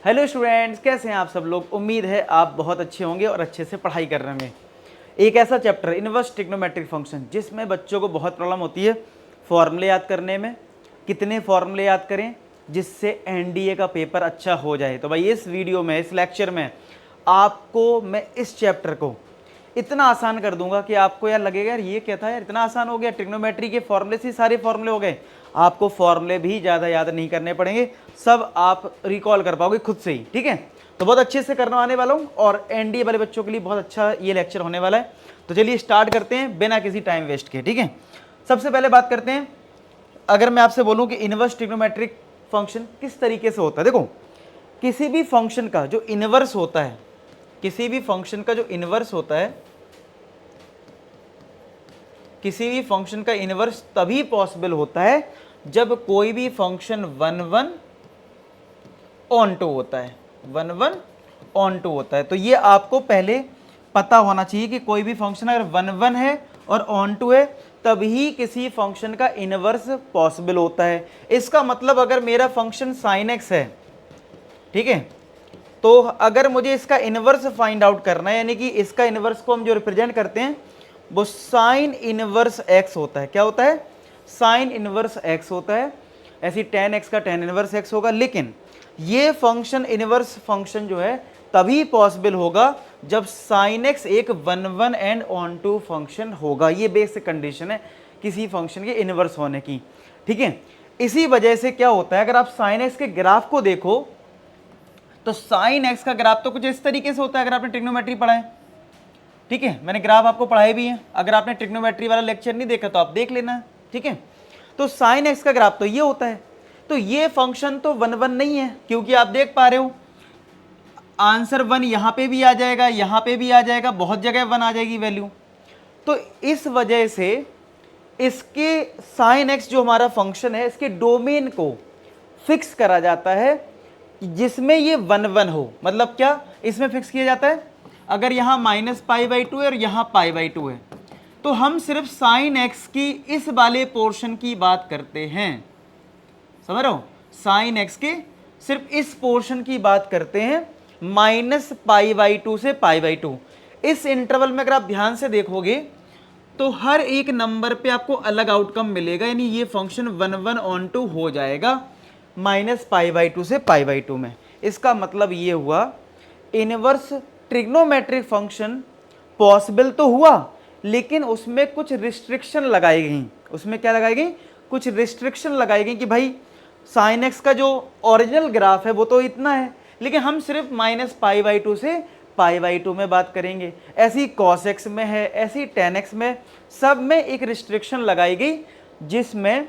Hello students, कैसे हैं आप सब लोग। उम्मीद है आप बहुत अच्छे होंगे और अच्छे से पढ़ाई कर रहे होंगे। एक ऐसा चैप्टर इनवर्स ट्रिग्नोमेट्रिक फंक्शन जिसमें बच्चों को बहुत प्रॉब्लम होती है फॉर्मूले याद करने में। कितने फॉर्मूले याद करें जिससे एनडीए का पेपर अच्छा हो जाए। तो भाई इस वीडियो में, इस लेक्चर में आपको मैं इस चैप्टर को इतना आसान कर दूंगा कि आपको यार लगेगा यार ये क्या था, यार इतना आसान हो गया, ट्रिग्नोमेट्री के फॉर्मूले से सारे फॉर्मूले हो गए। आपको फॉर्मूले भी ज़्यादा याद नहीं करने पड़ेंगे, सब आप रिकॉल कर पाओगे खुद से ही। ठीक है, तो बहुत अच्छे से करने आने वाला हूँ और एनडीए वाले बच्चों के लिए बहुत अच्छा ये लेक्चर होने वाला है। तो चलिए स्टार्ट करते हैं बिना किसी टाइम वेस्ट के। ठीक है, सबसे पहले बात करते हैं, अगर मैं आपसे बोलूँ कि इनवर्स ट्रिग्नोमेट्रिक फंक्शन किस तरीके से होता है। देखो, किसी भी फंक्शन का जो इनवर्स होता है, किसी भी फंक्शन का जो इनवर्स होता है, किसी भी फंक्शन का इनवर्स तभी पॉसिबल होता है जब कोई भी फंक्शन 1 1 ऑन टू होता है, 1 1 ऑन टू होता है। तो ये आपको पहले पता होना चाहिए कि कोई भी फंक्शन अगर 1 1 है और ऑन टू है तभी किसी फंक्शन का इनवर्स पॉसिबल होता है। इसका मतलब अगर मेरा फंक्शन साइन एक्स है, ठीक है, तो अगर मुझे इसका इनवर्स फाइंड आउट करना है, यानी कि इसका इनवर्स को हम जो रिप्रेजेंट करते हैं वो साइन इनवर्स एक्स होता है। क्या होता है? साइन इनवर्स एक्स होता है। ऐसी tan x का tan इनवर्स x होगा। लेकिन ये फंक्शन इनवर्स फंक्शन जो है तभी पॉसिबल होगा जब साइन x एक 1 1 एंड ऑन टू फंक्शन होगा। ये बेसिक कंडीशन है किसी फंक्शन के इनवर्स होने की। ठीक है, इसी वजह से क्या होता है, अगर आप साइन x के ग्राफ को देखो तो साइन x का ग्राफ तो कुछ इस तरीके से होता है। अगर आपने ट्रिग्नोमेट्री पढ़ा है, ठीक है, मैंने ग्राफ आपको पढ़ाए भी हैं, अगर आपने ट्रिग्नोमेट्री वाला लेक्चर नहीं देखा तो आप देख लेना है। ठीक है, तो साइन एक्स का ग्राफ तो ये होता है। तो ये फंक्शन तो 1 1 नहीं है, क्योंकि आप देख पा रहे हो आंसर 1 यहाँ पे भी आ जाएगा, यहाँ पे भी आ जाएगा, बहुत जगह 1 आ जाएगी वैल्यू। तो इस वजह से इसके साइन एक्स जो हमारा फंक्शन है, इसके डोमेन को फिक्स करा जाता है जिसमें ये 1 1 हो। मतलब क्या इसमें फिक्स किया जाता है, अगर यहाँ -π/2 है और यहाँ π/2 है तो हम सिर्फ साइन एक्स की इस वाले पोर्शन की बात करते हैं। समझ रहे हो, साइन एक्स के सिर्फ इस पोर्शन की बात करते हैं, -π/2 से π/2। इस इंटरवल में अगर आप ध्यान से देखोगे तो हर एक नंबर पे आपको अलग आउटकम मिलेगा, यानी ये फंक्शन 1 1 ऑन टू हो जाएगा -π/2 से π/2 में। इसका मतलब ये हुआ इनवर्स ट्रिग्नोमेट्रिक फंक्शन पॉसिबल तो हुआ, लेकिन उसमें कुछ रिस्ट्रिक्शन लगाई गई। उसमें क्या लगाई गई? कुछ रिस्ट्रिक्शन लगाई गई कि भाई साइन एक्स का जो ओरिजिनल ग्राफ है वो तो इतना है, लेकिन हम सिर्फ -π/2 से π/2 में बात करेंगे। ऐसी cos x में है, ऐसी tan x में, सब में एक रिस्ट्रिक्शन लगाई गई जिसमें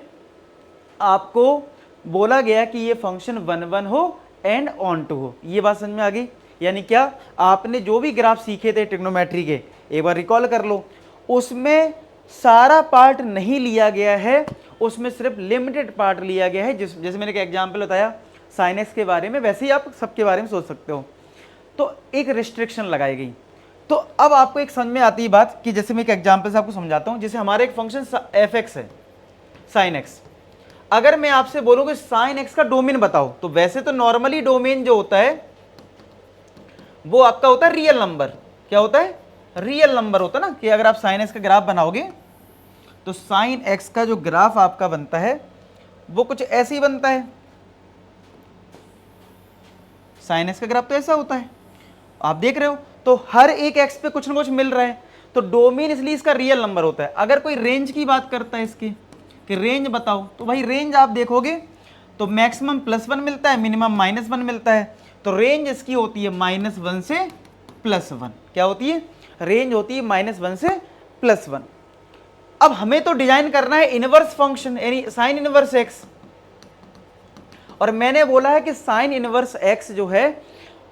आपको बोला गया कि ये फंक्शन 1 1 हो एंड ऑन टू हो। ये बात समझ में आ गई? यानी क्या, आपने जो भी ग्राफ सीखे थे ट्रिग्नोमेट्री के एक बार रिकॉल कर लो, उसमें सारा पार्ट नहीं लिया गया है, उसमें सिर्फ लिमिटेड पार्ट लिया गया है। जैसे मैंने एक एग्जांपल बताया साइन एक्स के बारे में, वैसे ही आप सबके बारे में सोच सकते हो। तो एक रिस्ट्रिक्शन लगाई गई। तो अब आपको एक समझ में आती है बात कि जैसे मैं एक एग्जाम्पल से आपको समझाता हूँ। जैसे हमारा एक फंक्शन एफ एक्स है, साइन एक्स। अगर मैं आपसे बोलूँ कि साइन एक्स का डोमेन बताओ, तो वैसे तो नॉर्मली डोमेन जो होता है वो आपका होता है रियल नंबर। क्या होता है? रियल नंबर होता है ना, कि अगर आप साइन एक्स का ग्राफ बनाओगे तो साइन एक्स का जो ग्राफ आपका बनता है वो कुछ ऐसे ही बनता है। साइन एक्स का ग्राफ तो ऐसा होता है, आप देख रहे हो। तो हर एक एक्स पे कुछ ना कुछ मिल रहा है, तो डोमेन इसलिए इसका रियल नंबर होता है। अगर कोई रेंज की बात करता है इसकी कि रेंज बताओ, तो भाई रेंज आप देखोगे तो मैक्सिमम +1 मिलता है, मिनिमम -1 मिलता है। तो रेंज इसकी होती है -1 से +1। क्या होती है? रेंज होती है -1 से +1। अब हमें तो डिजाइन करना है इनवर्स फंक्शन, यानी साइन इनवर्स एक्स। और मैंने बोला है कि साइन इनवर्स एक्स जो है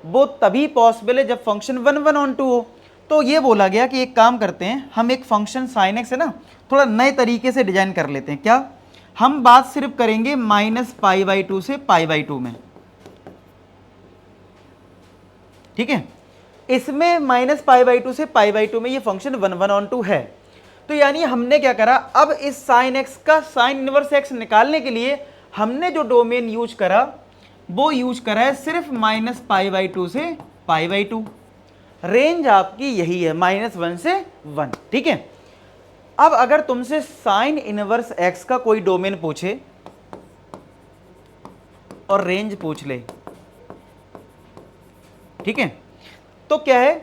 वो तभी पॉसिबल है जब फंक्शन 1 1 ऑन टू हो। तो ये बोला गया कि एक काम करते हैं, हम एक फंक्शन साइन एक्स है ना, थोड़ा नए तरीके से डिजाइन कर लेते हैं। क्या? हम बात सिर्फ करेंगे -π/2 से π/2 में। ठीक है, इसमें -π/2 से π/2 में ये फंक्शन 1 1 ऑन टू है। तो यानी हमने क्या करा, अब इस साइन एक्स का साइन इनवर्स एक्स निकालने के लिए हमने जो डोमेन यूज करा वो यूज करा है सिर्फ -π/2 से π/2। रेंज आपकी यही है -1 से 1, ठीक है। अब अगर तुमसे साइन इनवर्स x का कोई डोमेन पूछे और रेंज पूछ ले, ठीक है, तो क्या है,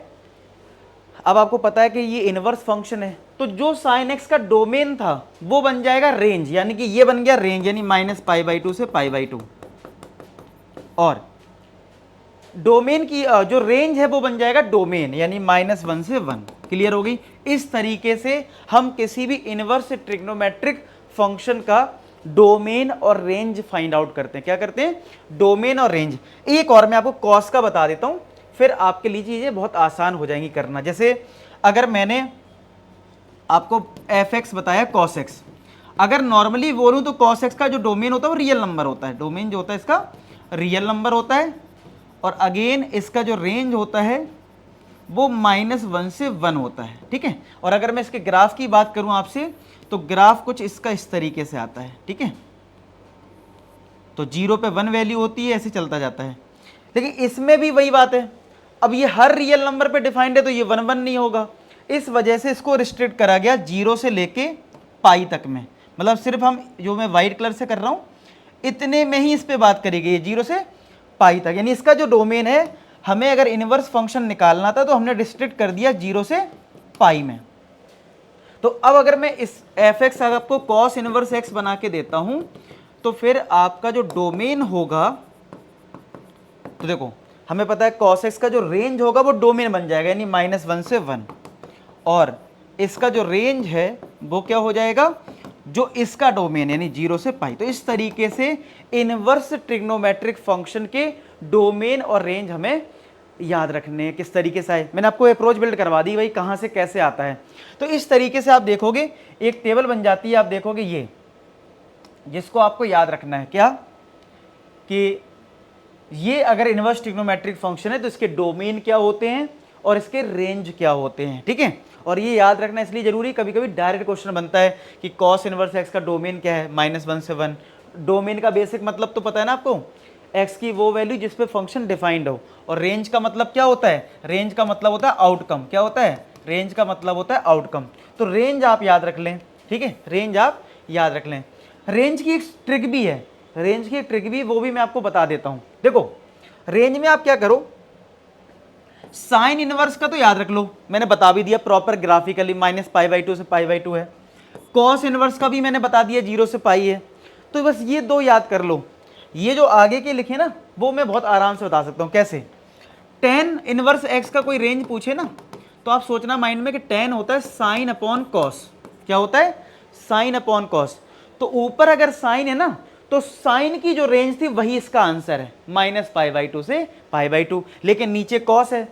अब आपको पता है कि ये इनवर्स फंक्शन है, तो जो साइन x का डोमेन था वो बन जाएगा रेंज, यानी कि ये बन गया रेंज, यानी -π/2 से π/2, और डोमेन की जो रेंज है वो बन जाएगा डोमेन, यानी -1 से 1। क्लियर हो गई। इस तरीके से हम किसी भी इनवर्स ट्रिग्नोमेट्रिक फंक्शन का डोमेन और रेंज फाइंड आउट करते हैं। क्या करते हैं? डोमेन और रेंज। एक और मैं आपको कॉस का बता देता हूं, फिर आपके लिए चीजें बहुत आसान हो जाएंगी करना। जैसे अगर मैंने आपको f(x) बताया cos x, अगर नॉर्मली बोलूं तो cos x का जो डोमेन होता है वो रियल नंबर होता है, डोमेन जो होता है इसका रियल नंबर होता है, और अगेन इसका जो रेंज होता है वो -1 से 1 होता है, ठीक है। और अगर मैं इसके ग्राफ की बात करूं आपसे, तो ग्राफ कुछ इसका इस तरीके से आता है, ठीक है। तो 0 पे 1 वैल्यू होती है, ऐसे चलता जाता है। लेकिन इसमें भी वही बात है, अब ये हर रियल नंबर पे डिफाइंड है तो ये 1 1 नहीं होगा, इस वजह से इसको रिस्ट्रिक्ट करा गया 0 से लेके पाई तक में। मतलब सिर्फ हम जो मैं वाइट कलर से कर रहा हूं इतने में ही इस पे बात करी गई है, 0 से पाई तक। यानी इसका जो डोमेन है, हमें अगर इनवर्स फंक्शन निकालना था तो हमने रिस्ट्रिक्ट कर दिया 0 से पाई में। तो अब अगर मैं इस f(x) आपको cos इनवर्स x बना के देता हूं, तो फिर आपका जो डोमेन होगा, तो देखो हमें पता है cos x का जो रेंज होगा वो डोमेन बन जाएगा, यानी -1 से 1, और इसका जो रेंज है वो क्या हो जाएगा, जो इसका डोमेन यानी 0 से पाई। तो इस तरीके से इनवर्स ट्रिग्नोमेट्रिक फंक्शन के डोमेन और रेंज हमें याद रखने हैं। किस तरीके से आए, मैंने आपको अप्रोच बिल्ड करवा दी भाई, कहाँ से कैसे आता है। तो इस तरीके से आप देखोगे एक टेबल बन जाती है, आप देखोगे ये, जिसको आपको याद रखना है क्या, कि ये अगर इनवर्स ट्रिग्नोमेट्रिक फंक्शन है तो इसके डोमेन क्या होते हैं और इसके रेंज क्या होते हैं, ठीक है। और ये याद रखना इसलिए जरूरी, कभी कभी डायरेक्ट क्वेश्चन बनता है कि cos इनवर्स x का डोमेन क्या है, -1 से 1। डोमेन का बेसिक मतलब तो पता है ना आपको, x की वो वैल्यू जिस पे फंक्शन डिफाइंड हो। और रेंज का मतलब क्या होता है, रेंज का मतलब होता है आउटकम। क्या होता है? रेंज का मतलब होता है आउटकम। तो रेंज आप याद रख लें, ठीक है, रेंज आप याद रख लें। रेंज की एक ट्रिक भी है, रेंज की ट्रिक भी, वो भी मैं आपको बता देता हूं। देखो रेंज में आप क्या करो, साइन इनवर्स का तो याद रख लो, मैंने बता भी दिया प्रॉपर ग्राफिकली, -π/2 से π/2 है। कॉस इनवर्स का भी मैंने बता दिया 0 से पाई है। तो बस ये दो याद कर लो। ये जो आगे के लिखे ना वो मैं बहुत आराम से बता सकता हूँ। कैसे? tan इनवर्स x का कोई रेंज पूछे ना, तो आप सोचना माइंड में कि tan होता है साइन अपॉन कॉस। क्या होता है? Sine upon cos. तो ऊपर अगर साइन है ना, तो साइन की जो रेंज थी वही इसका आंसर है, -π/2 से π/2। लेकिन नीचे कॉस है,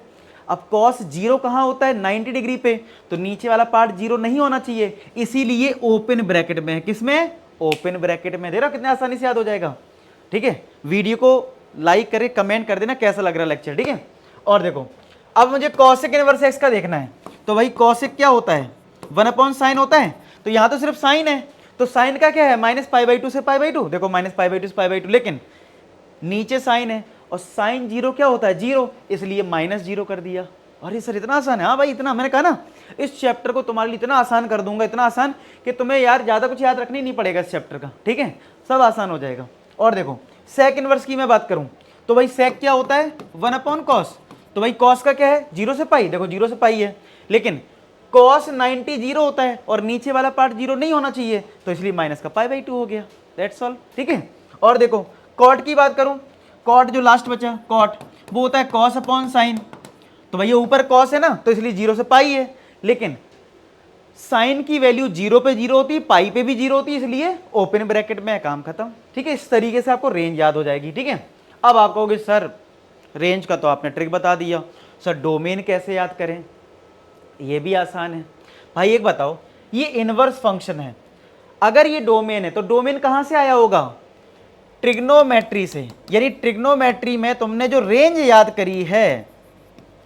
अब कॉस 0 कहाँ होता है? 90 डिग्री पे, तो नीचे वाला पार्ट 0 नहीं होना चाहिए, इसीलिए ओपन ब्रैकेट में है। किसमें? ओपन ब्रैकेट में। दे रहा कितने आसानी से याद हो जाएगा, ठीक है। वीडियो को लाइक करके कमेंट कर देना कैसा लग रहा है लेक्चर, ठीक है। और देखो अब मुझे कॉसेक इनवर्स x का देखना है, तो भाई कॉसेक क्या होता है? 1/sin होता है। तो यहाँ तो सिर्फ साइन है, तो साइन का क्या है? -π/2 से π/2। देखो -π/2 से π/2, लेकिन नीचे साइन है, और साइन 0 क्या होता है? 0, इसलिए -0 कर दिया। अरे सर इतना आसान है? हाँ भाई इतना, मैंने कहा ना इस चैप्टर को तुम्हारे लिए इतना आसान कर दूंगा, इतना आसान कि तुम्हें यार ज़्यादा कुछ याद रखनी नहीं पड़ेगा इस चैप्टर का, ठीक है, सब आसान हो जाएगा। और देखो सेक इनवर्स की मैं बात करूँ, तो भाई सेक क्या होता है? 1/cos। तो भाई कॉस का क्या है? 0 से पाई। देखो 0 से पाई है, लेकिन cos 90 0 होता है और नीचे वाला पार्ट 0 नहीं होना चाहिए, तो इसलिए माइनस का π/2 हो गया। दैट्स ऑल, ठीक है। और देखो कॉट की बात करूं, कॉट जो लास्ट बचा कॉट, वो होता है cos अपॉन साइन। तो भैया ऊपर cos है ना, तो इसलिए 0 से पाई है, लेकिन साइन की वैल्यू 0 पे 0 होती है, पाई पे भी 0 होती है, इसलिए ओपन ब्रैकेट में है, काम खत्म, ठीक है। इस तरीके से आपको रेंज याद हो जाएगी, ठीक है। अब आप कहोगे सर रेंज का तो आपने ट्रिक बता दिया, सर डोमेन कैसे याद करें? ये भी आसान है भाई। एक बताओ, ये इनवर्स फंक्शन है, अगर ये डोमेन है तो डोमेन कहां से आया होगा? ट्रिग्नोमेट्री से। यानी ट्रिग्नोमेट्री में तुमने जो रेंज याद करी है,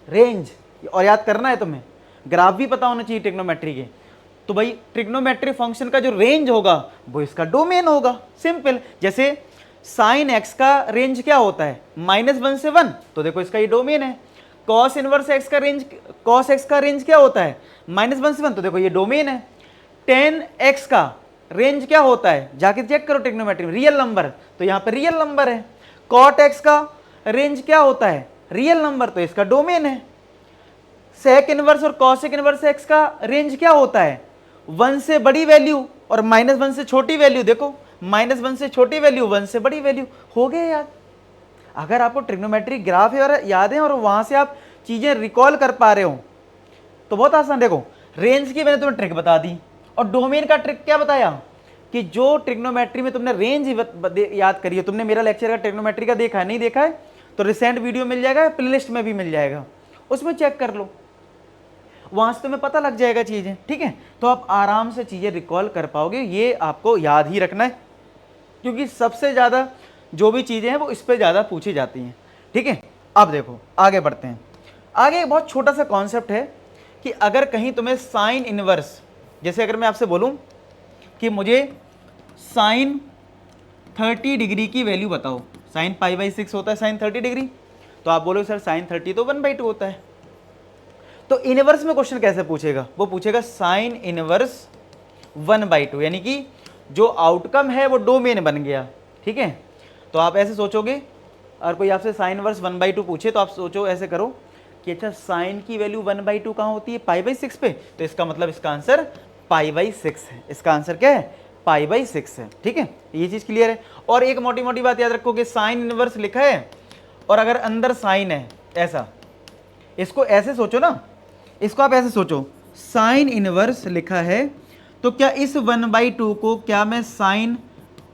रेंज और याद करना है तुम्हें, ग्राफ भी पता होना चाहिए ट्रिग्नोमेट्री के, तो भाई ट्रिग्नोमेट्री फंक्शन का जो रेंज होगा वो इसका डोमेन होगा। सिंपल। जैसे साइन एक्स का रेंज क्या होता है, -1 से 1, तो देखो इसका ये डोमेन है। कॉस इनवर्स एक्स का रेंज, कॉस एक्स का रेंज क्या होता है, -1 से 1, तो देखो ये डोमेन है। टेन एक्स का रेंज क्या होता है, जाके चेक करो ट्रिग्नोमेट्री में, रियल नंबर, तो यहाँ पे रियल नंबर है। कॉट एक्स का रेंज क्या होता है, रियल नंबर, तो इसका डोमेन है। सेक इनवर्स और कॉसेक इनवर्स एक्स का रेंज क्या होता है, 1 से बड़ी वैल्यू और -1 से छोटी वैल्यू। देखो -1 से छोटी वैल्यू, 1 से बड़ी वैल्यू, हो गए याद। अगर आपको ट्रिग्नोमेट्रिक ग्राफ है और याद है और वहां से आप चीजें रिकॉल कर पा रहे हो तो बहुत आसान। देखो रेंज की मैंने तुम्हें ट्रिक बता दी, और डोमेन का ट्रिक क्या बताया कि जो ट्रिग्नोमेट्री में तुमने रेंज याद करी है, तुमने मेरा लेक्चर का ट्रिग्नोमेट्री का देखा है, नहीं देखा है तो रिसेंट वीडियो मिल जाएगा, प्लेलिस्ट में भी मिल जाएगा, उसमें चेक कर लो, वहां से तुम्हें पता लग जाएगा चीजें, ठीक है। तो आप आराम से चीजें रिकॉल कर पाओगे, ये आपको याद ही रखना है, क्योंकि सबसे ज्यादा जो भी चीजें हैं वो इस पर ज्यादा पूछी जाती हैं, ठीक है। अब देखो आगे बढ़ते हैं। आगे एक बहुत छोटा सा कॉन्सेप्ट है कि अगर कहीं तुम्हें साइन इनवर्स, जैसे अगर मैं आपसे बोलूं कि मुझे साइन 30 डिग्री की वैल्यू बताओ, साइन π/6 होता है साइन 30 डिग्री, तो आप बोलोगे सर साइन 30 तो 1/2 होता है। तो इनवर्स में क्वेश्चन कैसे पूछेगा, वो पूछेगा साइन इनवर्स 1/2, यानी कि जो आउटकम है वो डोमेन बन गया, ठीक है। तो आप ऐसे सोचोगे, और कोई आपसे साइन इनवर्स 1/2 पूछे तो आप सोचो ऐसे करो कि अच्छा साइन की वैल्यू 1/2 कहाँ होती है, π/6 पे, तो इसका मतलब इसका आंसर π/6 है। इसका आंसर क्या है, π/6 है, ठीक है। ये चीज क्लियर है। और एक मोटी मोटी बात याद रखोगे, साइन इनवर्स लिखा है और अगर अंदर साइन है ऐसा, इसको ऐसे सोचो ना, इसको आप ऐसे सोचो, साइन इनवर्स लिखा है तो क्या इस 1/2 को क्या मैं साइन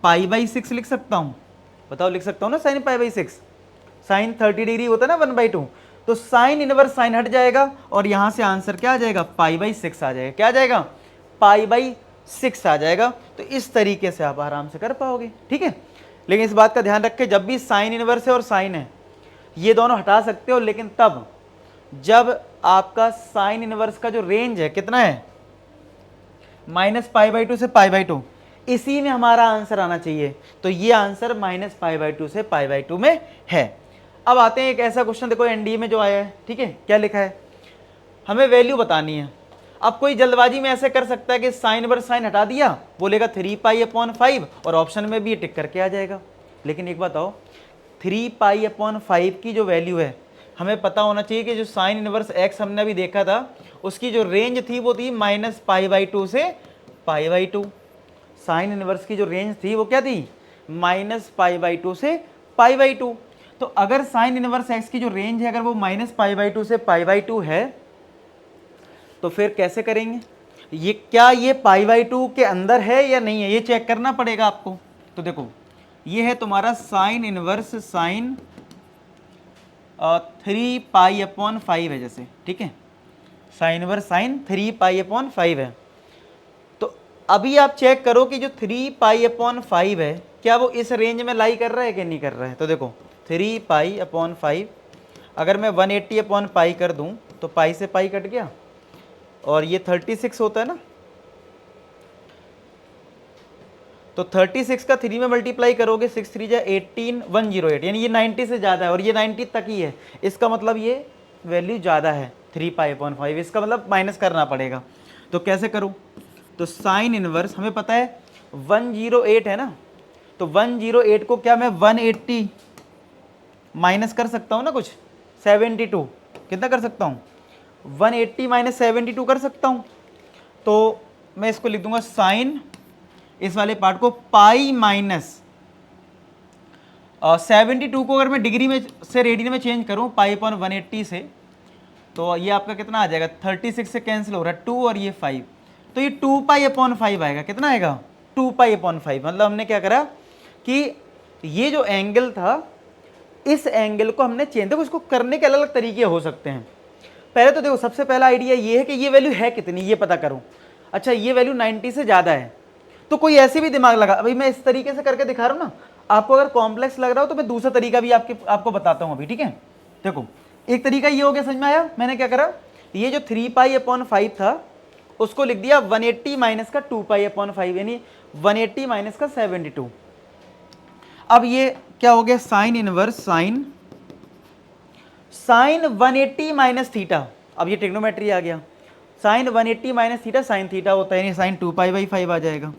π/6 लिख सकता हूं, बताओ लिख सकता हूं ना साइन π/6, साइन 30 डिग्री होता है ना 1/2, तो साइन इनवर्स साइन हट जाएगा और यहां से आंसर क्या आ जाएगा, π/6 आ जाएगा। क्या आ जाएगा, π/6 आ जाएगा। तो इस तरीके से आप आराम से कर पाओगे, ठीक है। लेकिन इस बात का ध्यान रखें, जब भी साइन इनवर्स है और साइन है ये दोनों हटा सकते हो, लेकिन तब जब आपका साइन इनवर्स का जो रेंज है कितना है, -π/2 से π/2, इसी में हमारा आंसर आना चाहिए। तो ये आंसर -π/2 से π/2 में है। अब आते हैं एक ऐसा क्वेश्चन, देखो एनडीए में जो आया है, ठीक है, क्या लिखा है, हमें वैल्यू बतानी है। अब कोई जल्दबाजी में ऐसे कर सकता है कि साइन इनवर्स साइन हटा दिया, बोलेगा 3π/5 और ऑप्शन में भी ये टिक करके आ जाएगा। लेकिन एक बात बताओ, 3π/5 की जो वैल्यू है, हमें पता होना चाहिए कि जो साइन इनवर्स x हमने अभी देखा था उसकी जो रेंज थी वो थी -π/2 से π/2। साइन इनवर्स की जो रेंज थी वो क्या थी, -π/2 से π/2। तो अगर साइन इनवर्स x की जो रेंज है अगर वो -π/2 से π/2 है तो फिर कैसे करेंगे, ये क्या ये π/2 के अंदर है या नहीं है, ये चेक करना पड़ेगा आपको। तो देखो ये है तुम्हारा साइन इनवर्स साइन 3π/5 है जैसे, ठीक है, साइन इनवर्स साइन 3π/5 है। तो अभी आप चेक करो कि जो 3π/5 है क्या वो इस रेंज में लाई कर रहा है कि नहीं कर रहा है। तो देखो 3π/5 अगर मैं 180/π कर दूं तो पाई से पाई कट गया और ये 36 होता है ना, तो 36 का 3 में मल्टीप्लाई करोगे 6 3 जा 18 108, यानी ये 90 से ज़्यादा है और ये 90 तक ही है। इसका मतलब ये वैल्यू ज़्यादा है 3π/5, इसका मतलब माइनस करना पड़ेगा। तो कैसे करूँ, तो साइन इनवर्स हमें पता है 108 है ना, तो 108 को क्या मैं 180 माइनस कर सकता हूँ ना कुछ 72, कितना कर सकता हूँ 180 - 72 कर सकता हूँ। तो मैं इसको लिख दूंगा साइन इस वाले पार्ट को पाई माइनस 72 को अगर मैं डिग्री में से रेडियन में चेंज करूं π/180 से, तो ये आपका कितना आ जाएगा, 36 से कैंसिल हो रहा है 2 और ये 5, तो ये 2π/5 आएगा। कितना आएगा, 2π/5। मतलब हमने क्या करा कि ये जो एंगल था इस एंगल को हमने चेंज, देखो इसको करने के अलग अलग तरीके हो सकते हैं। पहले तो देखो सबसे पहला आइडिया ये है कि ये वैल्यू है कितनी ये पता करूं। अच्छा ये वैल्यू 90 से ज़्यादा है, तो कोई ऐसे भी दिमाग लगा, अभी मैं इस तरीके से करके दिखा रहा हूँ ना, आपको अगर कॉम्प्लेक्स लग रहा हो तो मैं दूसरा तरीका भी आपको बताता हूँ अभी, ठीक है। देखो एक तरीका ये हो गया, समझ में आया, मैंने क्या करा, ये जो 3π/5 था उसको लिख दिया 180 माइनस का 2π/5, यानी 180 माइनस का 72। अब ये क्या हो गया, sine inverse sine 180 minus theta. अब ये ट्रिग्नोमेट्री आ गया, sine 180 minus theta sine theta होता है, यानी साइन 2π/5 आ जाएगा।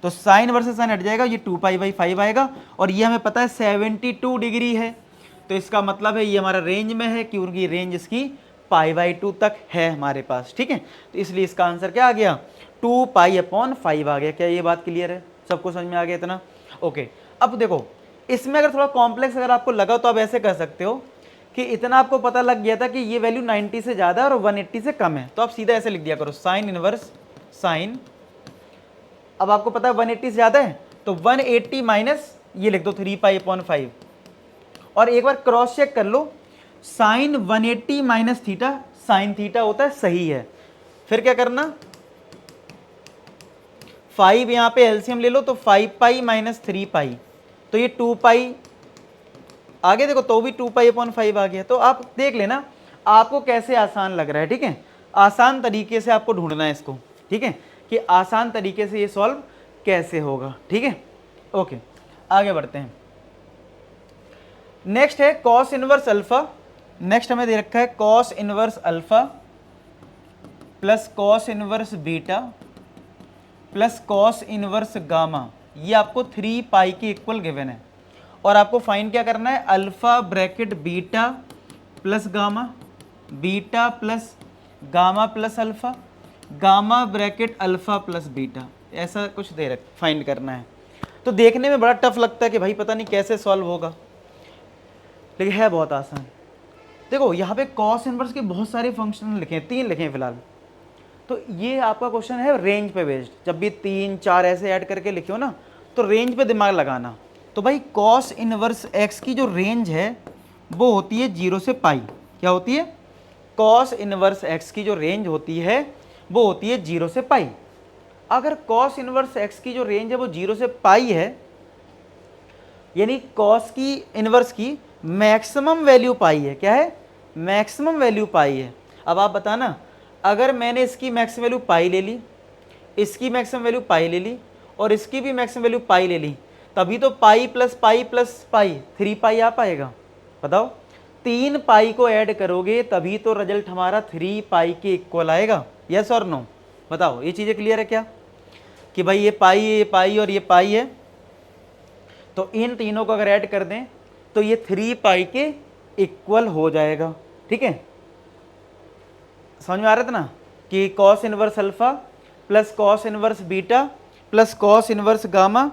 तो साइन वर्सेस साइन हट जाएगा, ये 2π/5 आएगा। और ये हमें पता है 72 डिग्री है, तो इसका मतलब है ये हमारा रेंज में है, क्योंकि रेंज इसकी π/2 तक है हमारे पास। ठीक है, तो इसलिए इसका आंसर क्या आ गया, 2π/5 आ गया। क्या ये बात क्लियर है, सबको समझ में आ गया इतना? ओके। अब देखो, इसमें अगर थोड़ा कॉम्प्लेक्स अगर आपको लगा तो आप ऐसे कर सकते हो कि इतना आपको पता लग गया था कि ये वैल्यू 90 से ज़्यादा है और 180 से कम है, तो आप सीधा ऐसे लिख दिया करो, साइन इनवर्स साइन, अब आपको पता है 180 से ज़्यादा है तो 180 माइनस ये लिख दो 3π/5, और एक बार क्रॉस चेक कर लो, sine 180 minus theta sine theta होता है, सही है। फिर क्या करना, 5 यहाँ पे एलसीएम ले लो, तो 5π माइनस 3π, तो ये 2π आगे देखो, तो भी 2π/5 आ गया। तो आप देख लेना आपको कैसे आसान लग रहा है। ठीक है, आसान तरीके से आपको ढूंढना है इसको। ठीक है, कि आसान तरीके से ये सॉल्व कैसे होगा। ठीक है, ओके, आगे बढ़ते हैं। नेक्स्ट है कॉस इनवर्स अल्फा। नेक्स्ट हमें दे रखा है cos inverse alpha plus cos inverse beta plus cos inverse gamma, ये आपको 3π के इक्वल गिवन है। और आपको फाइंड क्या करना है, alpha bracket beta plus gamma, beta plus gamma plus alpha, gamma bracket alpha plus beta, ऐसा कुछ दे रख फाइंड करना है। तो देखने में बड़ा टफ लगता है कि भाई पता नहीं कैसे सॉल्व होगा, लेकिन है बहुत आसान। देखो यहाँ पे कॉस इनवर्स के बहुत सारे फंक्शन लिखे हैं, 3 लिखे हैं फिलहाल। तो ये आपका क्वेश्चन है रेंज पे बेस्ड, जब भी 3 4 ऐसे ऐड करके लिखे हो ना, तो रेंज पे दिमाग लगाना। तो भाई कॉस इनवर्स एक्स की जो रेंज है वो होती है 0 से पाई। क्या होती है, कॉस इनवर्स एक्स की जो रेंज होती है वो होती है 0 से पाई। अगर कॉस इनवर्स एक्स की जो रेंज है वो 0 से पाई है, यानी कॉस की इनवर्स की मैक्सिमम वैल्यू पाई है। क्या है, मैक्सिमम वैल्यू पाई है। अब आप बताना, अगर मैंने इसकी मैक्सिमम वैल्यू पाई ले ली, इसकी मैक्सिमम वैल्यू पाई ले ली और इसकी भी मैक्सिमम वैल्यू पाई ले ली, तभी तो पाई प्लस पाई 3π आ पाएगा। बताओ, 3π को ऐड करोगे तभी तो रिजल्ट हमारा 3π के इक्वल आएगा। यस और नो, बताओ, ये चीज़ें क्लियर है क्या, कि भाई ये पाई है, ये पाई और ये पाई है, तो इन तीनों को अगर ऐड कर दें तो ये 3π के इक्वल हो जाएगा। ठीक है, समझ में आ रहा था ना, कि cos inverse alpha plus cos inverse beta plus cos inverse gamma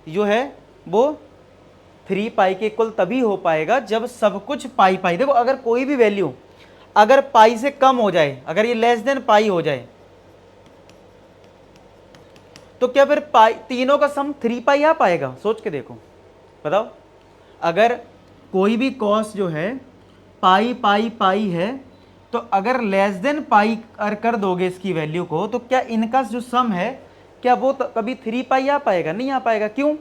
जो है वो 3π के इक्वल तभी हो पाएगा जब सब कुछ पाई। देखो, अगर कोई भी वैल्यू अगर पाई से कम हो जाए, अगर ये लेस देन पाई हो जाए, तो क्या फिर पाई तीनों का सम 3π आ पाएगा? सोच के देखो, बताओ। अगर कोई भी कॉस जो है पाई पाई पाई है, तो अगर लेस देन पाई कर दोगे इसकी वैल्यू को, तो क्या इनका जो सम है क्या वो तो कभी 3π आ पाएगा? नहीं आ पाएगा। क्यों?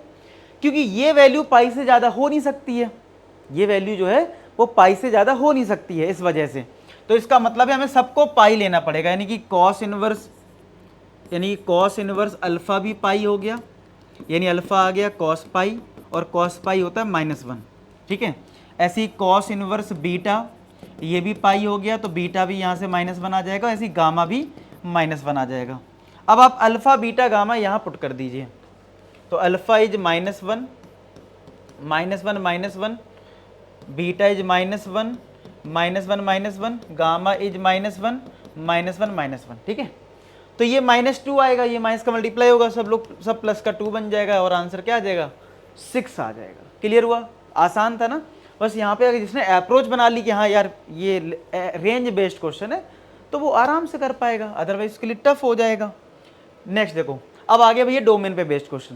क्योंकि ये वैल्यू पाई से ज़्यादा हो नहीं सकती है, ये वैल्यू जो है वो पाई से ज़्यादा हो नहीं सकती है, इस वजह से। तो इसका मतलब है हमें सबको पाई लेना पड़ेगा, यानी कि कॉस इनवर्स अल्फ़ा भी पाई हो गया, यानी अल्फ़ा आ गया कॉस पाई, और कॉस पाई होता है -1। ठीक है, ऐसी कॉस इनवर्स बीटा, ये भी पाई हो गया, तो बीटा भी यहाँ से -1 आ जाएगा, ऐसी गामा भी -1 आ जाएगा। अब आप अल्फ़ा बीटा गामा यहाँ पुट कर दीजिए, तो alpha is -1 -1, beta is -1 -1, gamma is -1 -1। ठीक है, तो ये -2 आएगा, ये माइनस का मल्टीप्लाई होगा, सब प्लस का 2 बन जाएगा, और आंसर क्या आ जाएगा, 6 आ जाएगा। क्लियर हुआ? आसान था ना। बस यहाँ पे अगर जिसने अप्रोच बना ली कि हाँ यार ये रेंज बेस्ड क्वेश्चन है, तो वो आराम से कर पाएगा, अदरवाइज उसके लिए टफ हो जाएगा। नेक्स्ट देखो, अब आगे भैया डोमेन पे बेस्ड क्वेश्चन।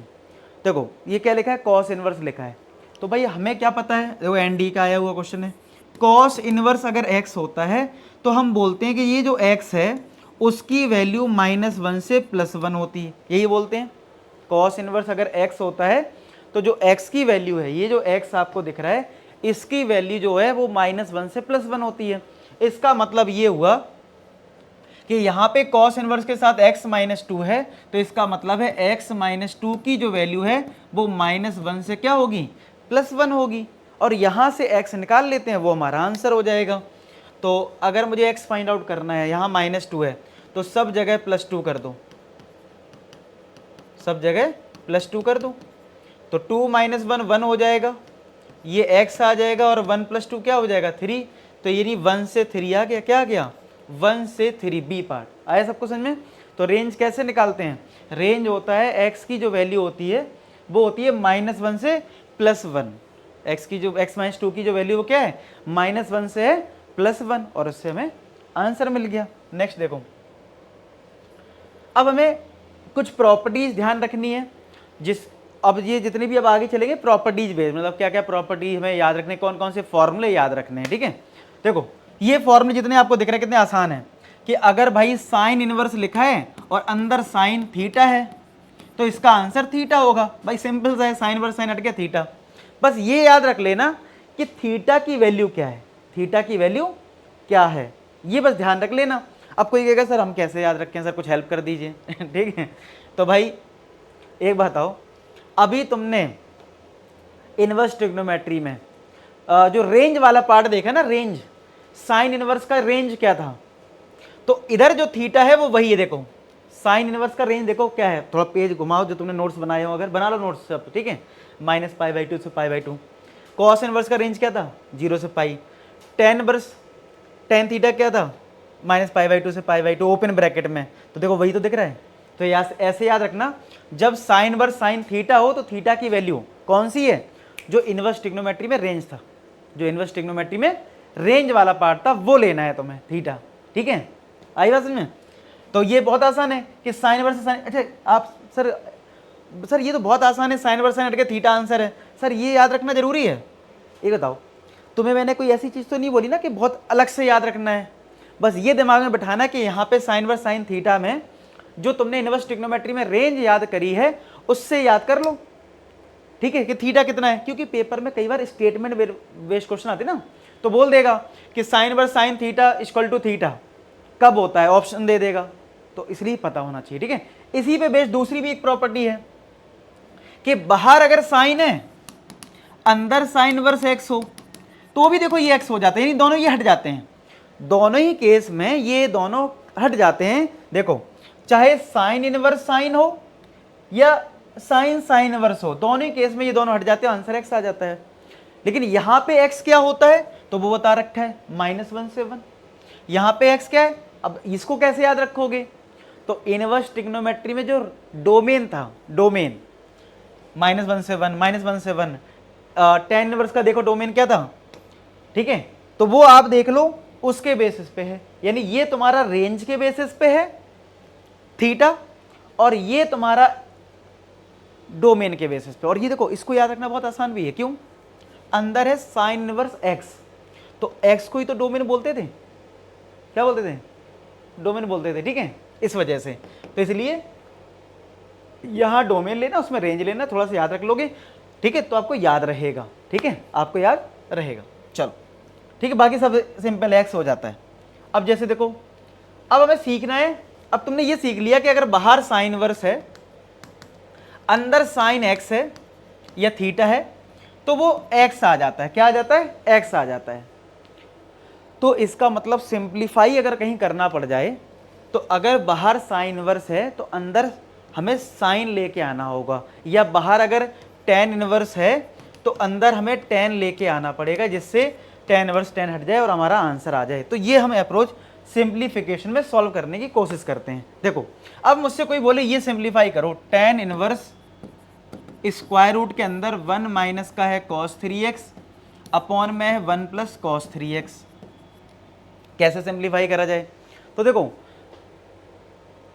देखो ये क्या लिखा है, कॉस इनवर्स लिखा है, तो भाई हमें क्या पता है, देखो एनडी का आया हुआ क्वेश्चन है, कॉस इनवर्स अगर x होता है तो हम बोलते हैं कि ये जो x है उसकी वैल्यू -1 से +1 होती है, यही बोलते हैं। कॉस इनवर्स अगर x होता है तो जो x की वैल्यू है, ये जो x आपको दिख रहा है, इसकी वैल्यू जो है वो -1 से +1 होती है। इसका मतलब ये हुआ कि यहाँ पे cos इनवर्स के साथ x माइनस टू है, तो इसका मतलब है x माइनस टू की जो वैल्यू है वो -1 से क्या होगी, +1 होगी, और यहाँ से x निकाल लेते हैं, वो हमारा आंसर हो जाएगा। तो अगर मुझे x फाइंड आउट करना है, यहाँ -2 है, तो सब जगह +2 कर दो, सब जगह +2 कर दो, तो 2 - 1 1 हो जाएगा, ये x आ जाएगा, और 1 + 2 क्या हो जाएगा, 3। तो ये 1 से 3 आ गया, क्या आ गया, 1 से 3, बी पार्ट आया सबको समझ में। तो रेंज कैसे निकालते हैं, रेंज होता है x की जो वैल्यू होती है वो होती है -1 से +1, x की जो x - 2 की जो वैल्यू वो क्या है, -1 से है +1, और उससे हमें आंसर मिल गया। नेक्स्ट देखो, अब हमें कुछ प्रॉपर्टीज ध्यान रखनी है, अब ये जितने भी अब आगे चलेंगे प्रॉपर्टीज बेस्ड, मतलब क्या क्या प्रॉपर्टी हमें याद रखने, कौन कौन से फॉर्मूले याद रखने हैं, ठीक है। देखो ये फॉर्मूले जितने आपको दिख रहे हैं कितने आसान है, कि अगर भाई साइन इनवर्स लिखा है और अंदर साइन थीटा है तो इसका आंसर थीटा होगा, भाई सिंपल सा है, साइन इनवर्स साइन हट गया थीटा। बस ये याद रख लेना कि थीटा की वैल्यू क्या है, थीटा की वैल्यू क्या है, ये बस ध्यान रख लेना। अब कोई कहेगा सर हम कैसे याद रखें, सर कुछ हेल्प कर दीजिए ठीक है। तो भाई एक बात बताओ, अभी तुमने इनवर्स ट्रिग्नोमेट्री में जो रेंज वाला पार्ट देखा ना, रेंज, साइन इनवर्स का रेंज क्या था, तो इधर जो थीटा है वो वही है, देखो साइन इनवर्स का रेंज देखो क्या है, थोड़ा पेज घुमाओ जो तुमने नोट्स बनाए हो, अगर बना लो नोट्स सब, ठीक है, -π/2 से π/2। कॉस इनवर्स का रेंज क्या था, 0 से पाई। टेन इनवर्स, टेन थीटा क्या था, -π/2 से π/2 ओपन ब्रैकेट में, तो देखो वही तो दिख रहा है। तो ऐसे याद रखना, जब साइन इनवर्स साइन थीटा हो तो थीटा की वैल्यू कौन सी है, जो इनवर्स ट्रिग्नोमेट्री में रेंज था, जो इनवर्स ट्रिग्नोमेट्री में रेंज वाला पार्ट था वो लेना है तुम्हें, थीटा, ठीक है। आई बात समझ में। तो ये बहुत आसान है कि साइन इनवर्स साइन, अच्छा आप सर ये तो बहुत आसान है, साइन इनवर्स साइन हट के थीटा आंसर है, सर ये याद रखना जरूरी है। ये बताओ तुम्हें मैंने कोई ऐसी चीज़ तो नहीं बोली ना कि बहुत अलग से याद रखना है, बस ये दिमाग में बैठाना कि यहाँ पे साइन इनवर्स साइन थीटा में जो तुमने इनवर्स ट्रिग्नोमेट्री में रेंज याद करी है उससे याद कर लो, ठीक है, कि थीटा कितना है, क्योंकि पेपर में कई बार स्टेटमेंट बेस्ड क्वेश्चन आते ना, तो बोल देगा कि sine inverse sine theta equal to theta कब होता है, ऑप्शन दे देगा, तो इसलिए पता होना चाहिए, ठीक है। इसी पे बेस्ड दूसरी भी एक प्रॉपर्टी है कि बाहर अगर साइन है, अंदर साइन इनवर्स एक्स हो, तो भी देखो ये एक्स हो जाते हैं, यानी दोनों ये हट जाते हैं, दोनों ही केस में ये दोनों हट जाते हैं। देखो चाहे साइन इनवर्स साइन हो या साइन साइन इनवर्स हो, दोनों ही केस में ये दोनों हट जाते हैं, आंसर एक्स आ जाता है। लेकिन यहां पे एक्स क्या होता है तो वो बता रखा है, -1 से 1। यहां पे एक्स क्या है, अब इसको कैसे याद रखोगे, तो इनवर्स ट्रिग्नोमेट्री में जो डोमेन था, डोमेन -1 से 1, -1 से 1, टेन इनवर्स का देखो डोमेन क्या था, ठीक है, तो वो आप देख लो उसके बेसिस पे है, यानी ये तुम्हारा रेंज के बेसिस पे है थीटा, और ये तुम्हारा डोमेन के बेसिस पे। और ये देखो इसको याद रखना बहुत आसान भी है, क्यों, अंदर है साइन इनवर्स एक्स, तो एक्स को ही तो डोमेन बोलते थे, क्या बोलते थे, डोमेन बोलते थे, ठीक है, इस वजह से। तो इसलिए यहां डोमेन लेना, उसमें रेंज लेना, थोड़ा सा याद रख लोगे, ठीक है, तो आपको याद रहेगा, ठीक है, आपको याद रहेगा। चलो ठीक है, बाकी सब सिंपल एक्स हो जाता है। अब जैसे देखो, अब हमें सीखना है, अब तुमने ये सीख लिया कि अगर बाहर साइन इनवर्स है, अंदर साइन एक्स है या थीटा है, तो वो एक्स आ जाता है, क्या आ जाता है, एक्स आ जाता है। तो इसका मतलब सिंप्लीफाई अगर कहीं करना पड़ जाए, तो अगर बाहर साइन इनवर्स है तो अंदर हमें साइन लेके आना होगा, या बाहर अगर टेन इनवर्स है तो अंदर हमें टेन लेके आना पड़ेगा, जिससे टेन इनवर्स टेन हट जाए और हमारा आंसर आ जाए। तो ये हम अप्रोच सिंप्लीफिकेशन में सॉल्व करने की कोशिश करते हैं। देखो अब मुझसे कोई बोले ये सिंप्लीफाई करो, टेन इनवर्स स्क्वायर रूट के अंदर 1 माइनस का है cos 3x अपॉन में है 1 प्लस cos 3x, कैसे सिंप्लीफाई करा जाए। तो देखो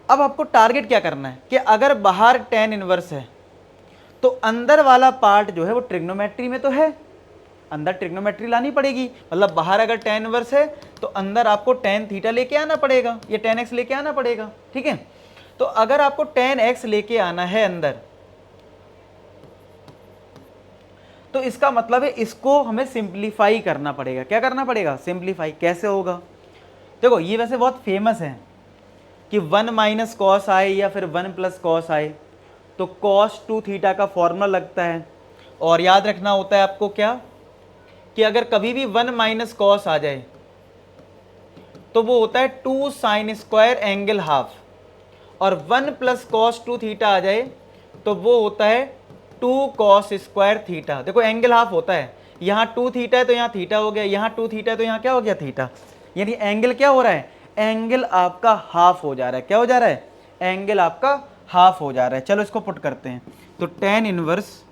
अब आपको टारगेट क्या करना है कि अगर बाहर टेन इनवर्स है तो अंदर वाला पार्ट जो है वो ट्रिग्नोमेट्री में तो है, अंदर ट्रिग्नोमेट्री लानी पड़ेगी, मतलब बाहर अगर टेन इनवर्स है तो अंदर आपको टेन थीटा लेके आना पड़ेगा या टेन एक्स लेके आना पड़ेगा, ठीक है। तो अगर आपको टेन एक्स लेके आना है अंदर, तो इसका मतलब है इसको हमें सिंप्लीफाई करना पड़ेगा। क्या करना पड़ेगा, सिंप्लीफाई। कैसे होगा, देखो ये वैसे बहुत फेमस है कि 1 माइनस कॉस आए या फिर 1 प्लस कॉस आए, तो कॉस 2 थीटा का फॉर्मूला लगता है। और याद रखना होता है आपको क्या, कि अगर कभी भी 1 माइनस कॉस आ जाए तो वो होता है 2 साइन स्क्वायर एंगल हाफ, और 1 प्लस कॉस 2 थीटा आ जाए तो वो होता है 2 कॉस स्क्वायर थीटा। देखो एंगल हाफ होता है, यहाँ 2 थीटा है तो यहाँ थीटा हो गया, यहाँ 2 थीटा है तो यहाँ क्या हो गया, थीटा। यानी एंगल क्या हो रहा है, एंगल आपका हाफ हो जा रहा है। क्या हो जा रहा है, एंगल आपका हाफ हो जा रहा है। चलो इसको पुट करते हैं, तो tan inverse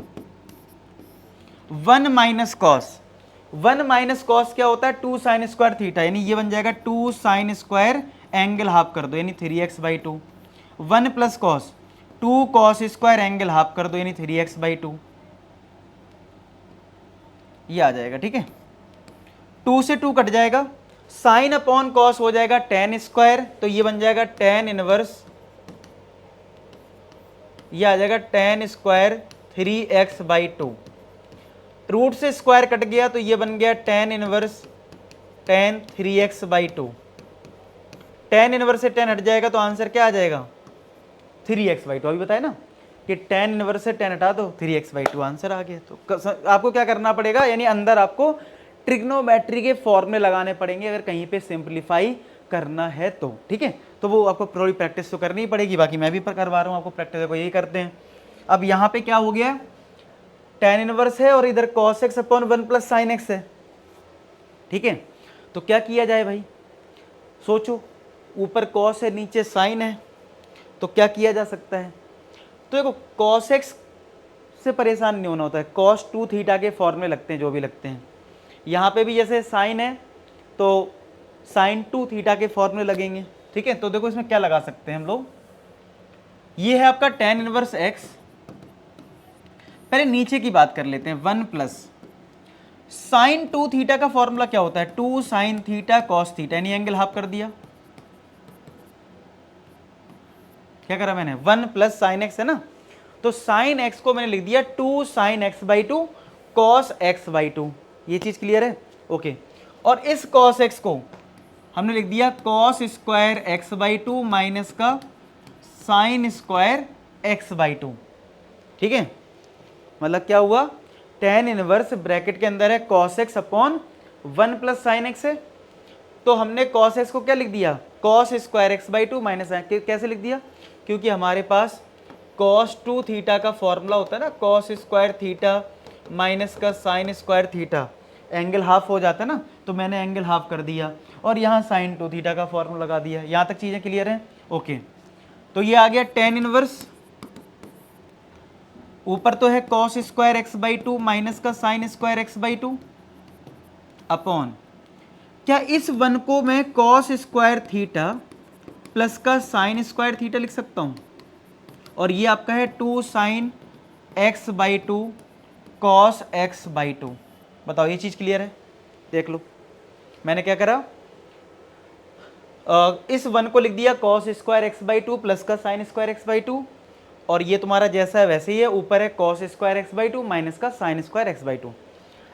1 minus cos, 1 minus cos क्या होता है, 2 साइन स्क्वायर थीटा, यानी ये बन जाएगा 2 साइन स्क्वायर एंगल हाफ कर दो यानी 3x/2। 1 plus cos 2 cos square angle half कर दो यानी 3x/2, ये आ जाएगा। ठीक है, 2 से 2 कट जाएगा, साइन अपॉन कॉस हो जाएगा tan स्क्वायर, तो ये बन जाएगा tan इनवर्स, ये आ जाएगा tan स्क्वायर 3x/2। रूट से स्क्वायर कट गया तो ये बन गया tan inverse tan 3x/2। tan inverse से tan हट जाएगा तो आंसर क्या आ जाएगा, 3x/2। अभी बताया ना कि tan इनवर्स से tan हटा दो 3x/2, आंसर आ गया। तो आपको क्या करना पड़ेगा, यानी अंदर आपको ट्रिग्नोमेट्री के फॉर्मूले लगाने पड़ेंगे अगर कहीं पे सिंप्लीफाई करना है तो। ठीक है, तो वो आपको थोड़ी प्रैक्टिस तो करनी ही पड़ेगी, बाकी मैं भी करवा रहा हूँ आपको प्रैक्टिस, देखो यही करते हैं। अब यहाँ पे क्या हो गया, tan इनवर्स है और इधर cos x upon 1 plus sine x है। ठीक है, तो क्या किया जाए भाई, सोचो, ऊपर cos है नीचे साइन है, तो क्या किया जा सकता है। तो देखो cos x से परेशान नहीं होना होता है, cos 2 थीटा के फॉर्मूले लगते हैं जो भी लगते हैं। यहाँ पे भी जैसे साइन है तो साइन 2 थीटा के फॉर्मूले लगेंगे। ठीक है, तो देखो इसमें क्या लगा सकते हैं हम लोग, ये है आपका tan इनवर्स x। पहले नीचे की बात कर लेते हैं, 1 प्लस साइन 2 थीटा का फॉर्मूला क्या होता है, 2 साइन थीटा कॉस थीटा, यानी एंगल हाफ कर दिया। क्या करा मैंने, 1 प्लस साइन एक्स है ना, तो साइन एक्स को मैंने लिख दिया 2 साइन x/2 कॉस x/2। ये चीज क्लियर है, ओके। और इस कॉस एक्स को हमने लिख दिया कॉस स्क्वायर x/2 माइनस का साइन स्क्वायर x/2। ठीक है, मतलब क्या हुआ, tan इनवर्स ब्रैकेट के अंदर है cos x upon 1 plus sine x है, तो हमने cos x को क्या लिख दिया, cos स्क्वायर x/2 माइनस, कैसे लिख दिया, क्योंकि हमारे पास cos 2 थीटा का फॉर्मूला होता है ना, cos स्क्वायर थीटा माइनस का sine square theta, angle half हो जाता है ना, तो मैंने एंगल हाफ कर दिया और यहाँ साइन 2 थीटा का फॉर्मूला लगा दिया। यहाँ तक चीज़ें क्लियर हैं, ओके। तो ये आ गया tan इनवर्स, ऊपर तो है cos स्क्वायर x/2 माइनस का साइन स्क्वायर x/2 अपॉन, क्या इस 1 को मैं cos स्क्वायर थीटा प्लस का साइन स्क्वायर थीटा लिख सकता हूं, और ये आपका है 2 साइन x/2 cos x/2। बताओ ये चीज क्लियर है, देख लो मैंने क्या करा, इस 1 को लिख दिया cos स्क्वायर x/2 प्लस का साइन स्क्वायर x/2, और ये तुम्हारा जैसा है वैसे ही है, ऊपर है cos स्क्वायर x/2 माइनस का साइन स्क्वायर x/2।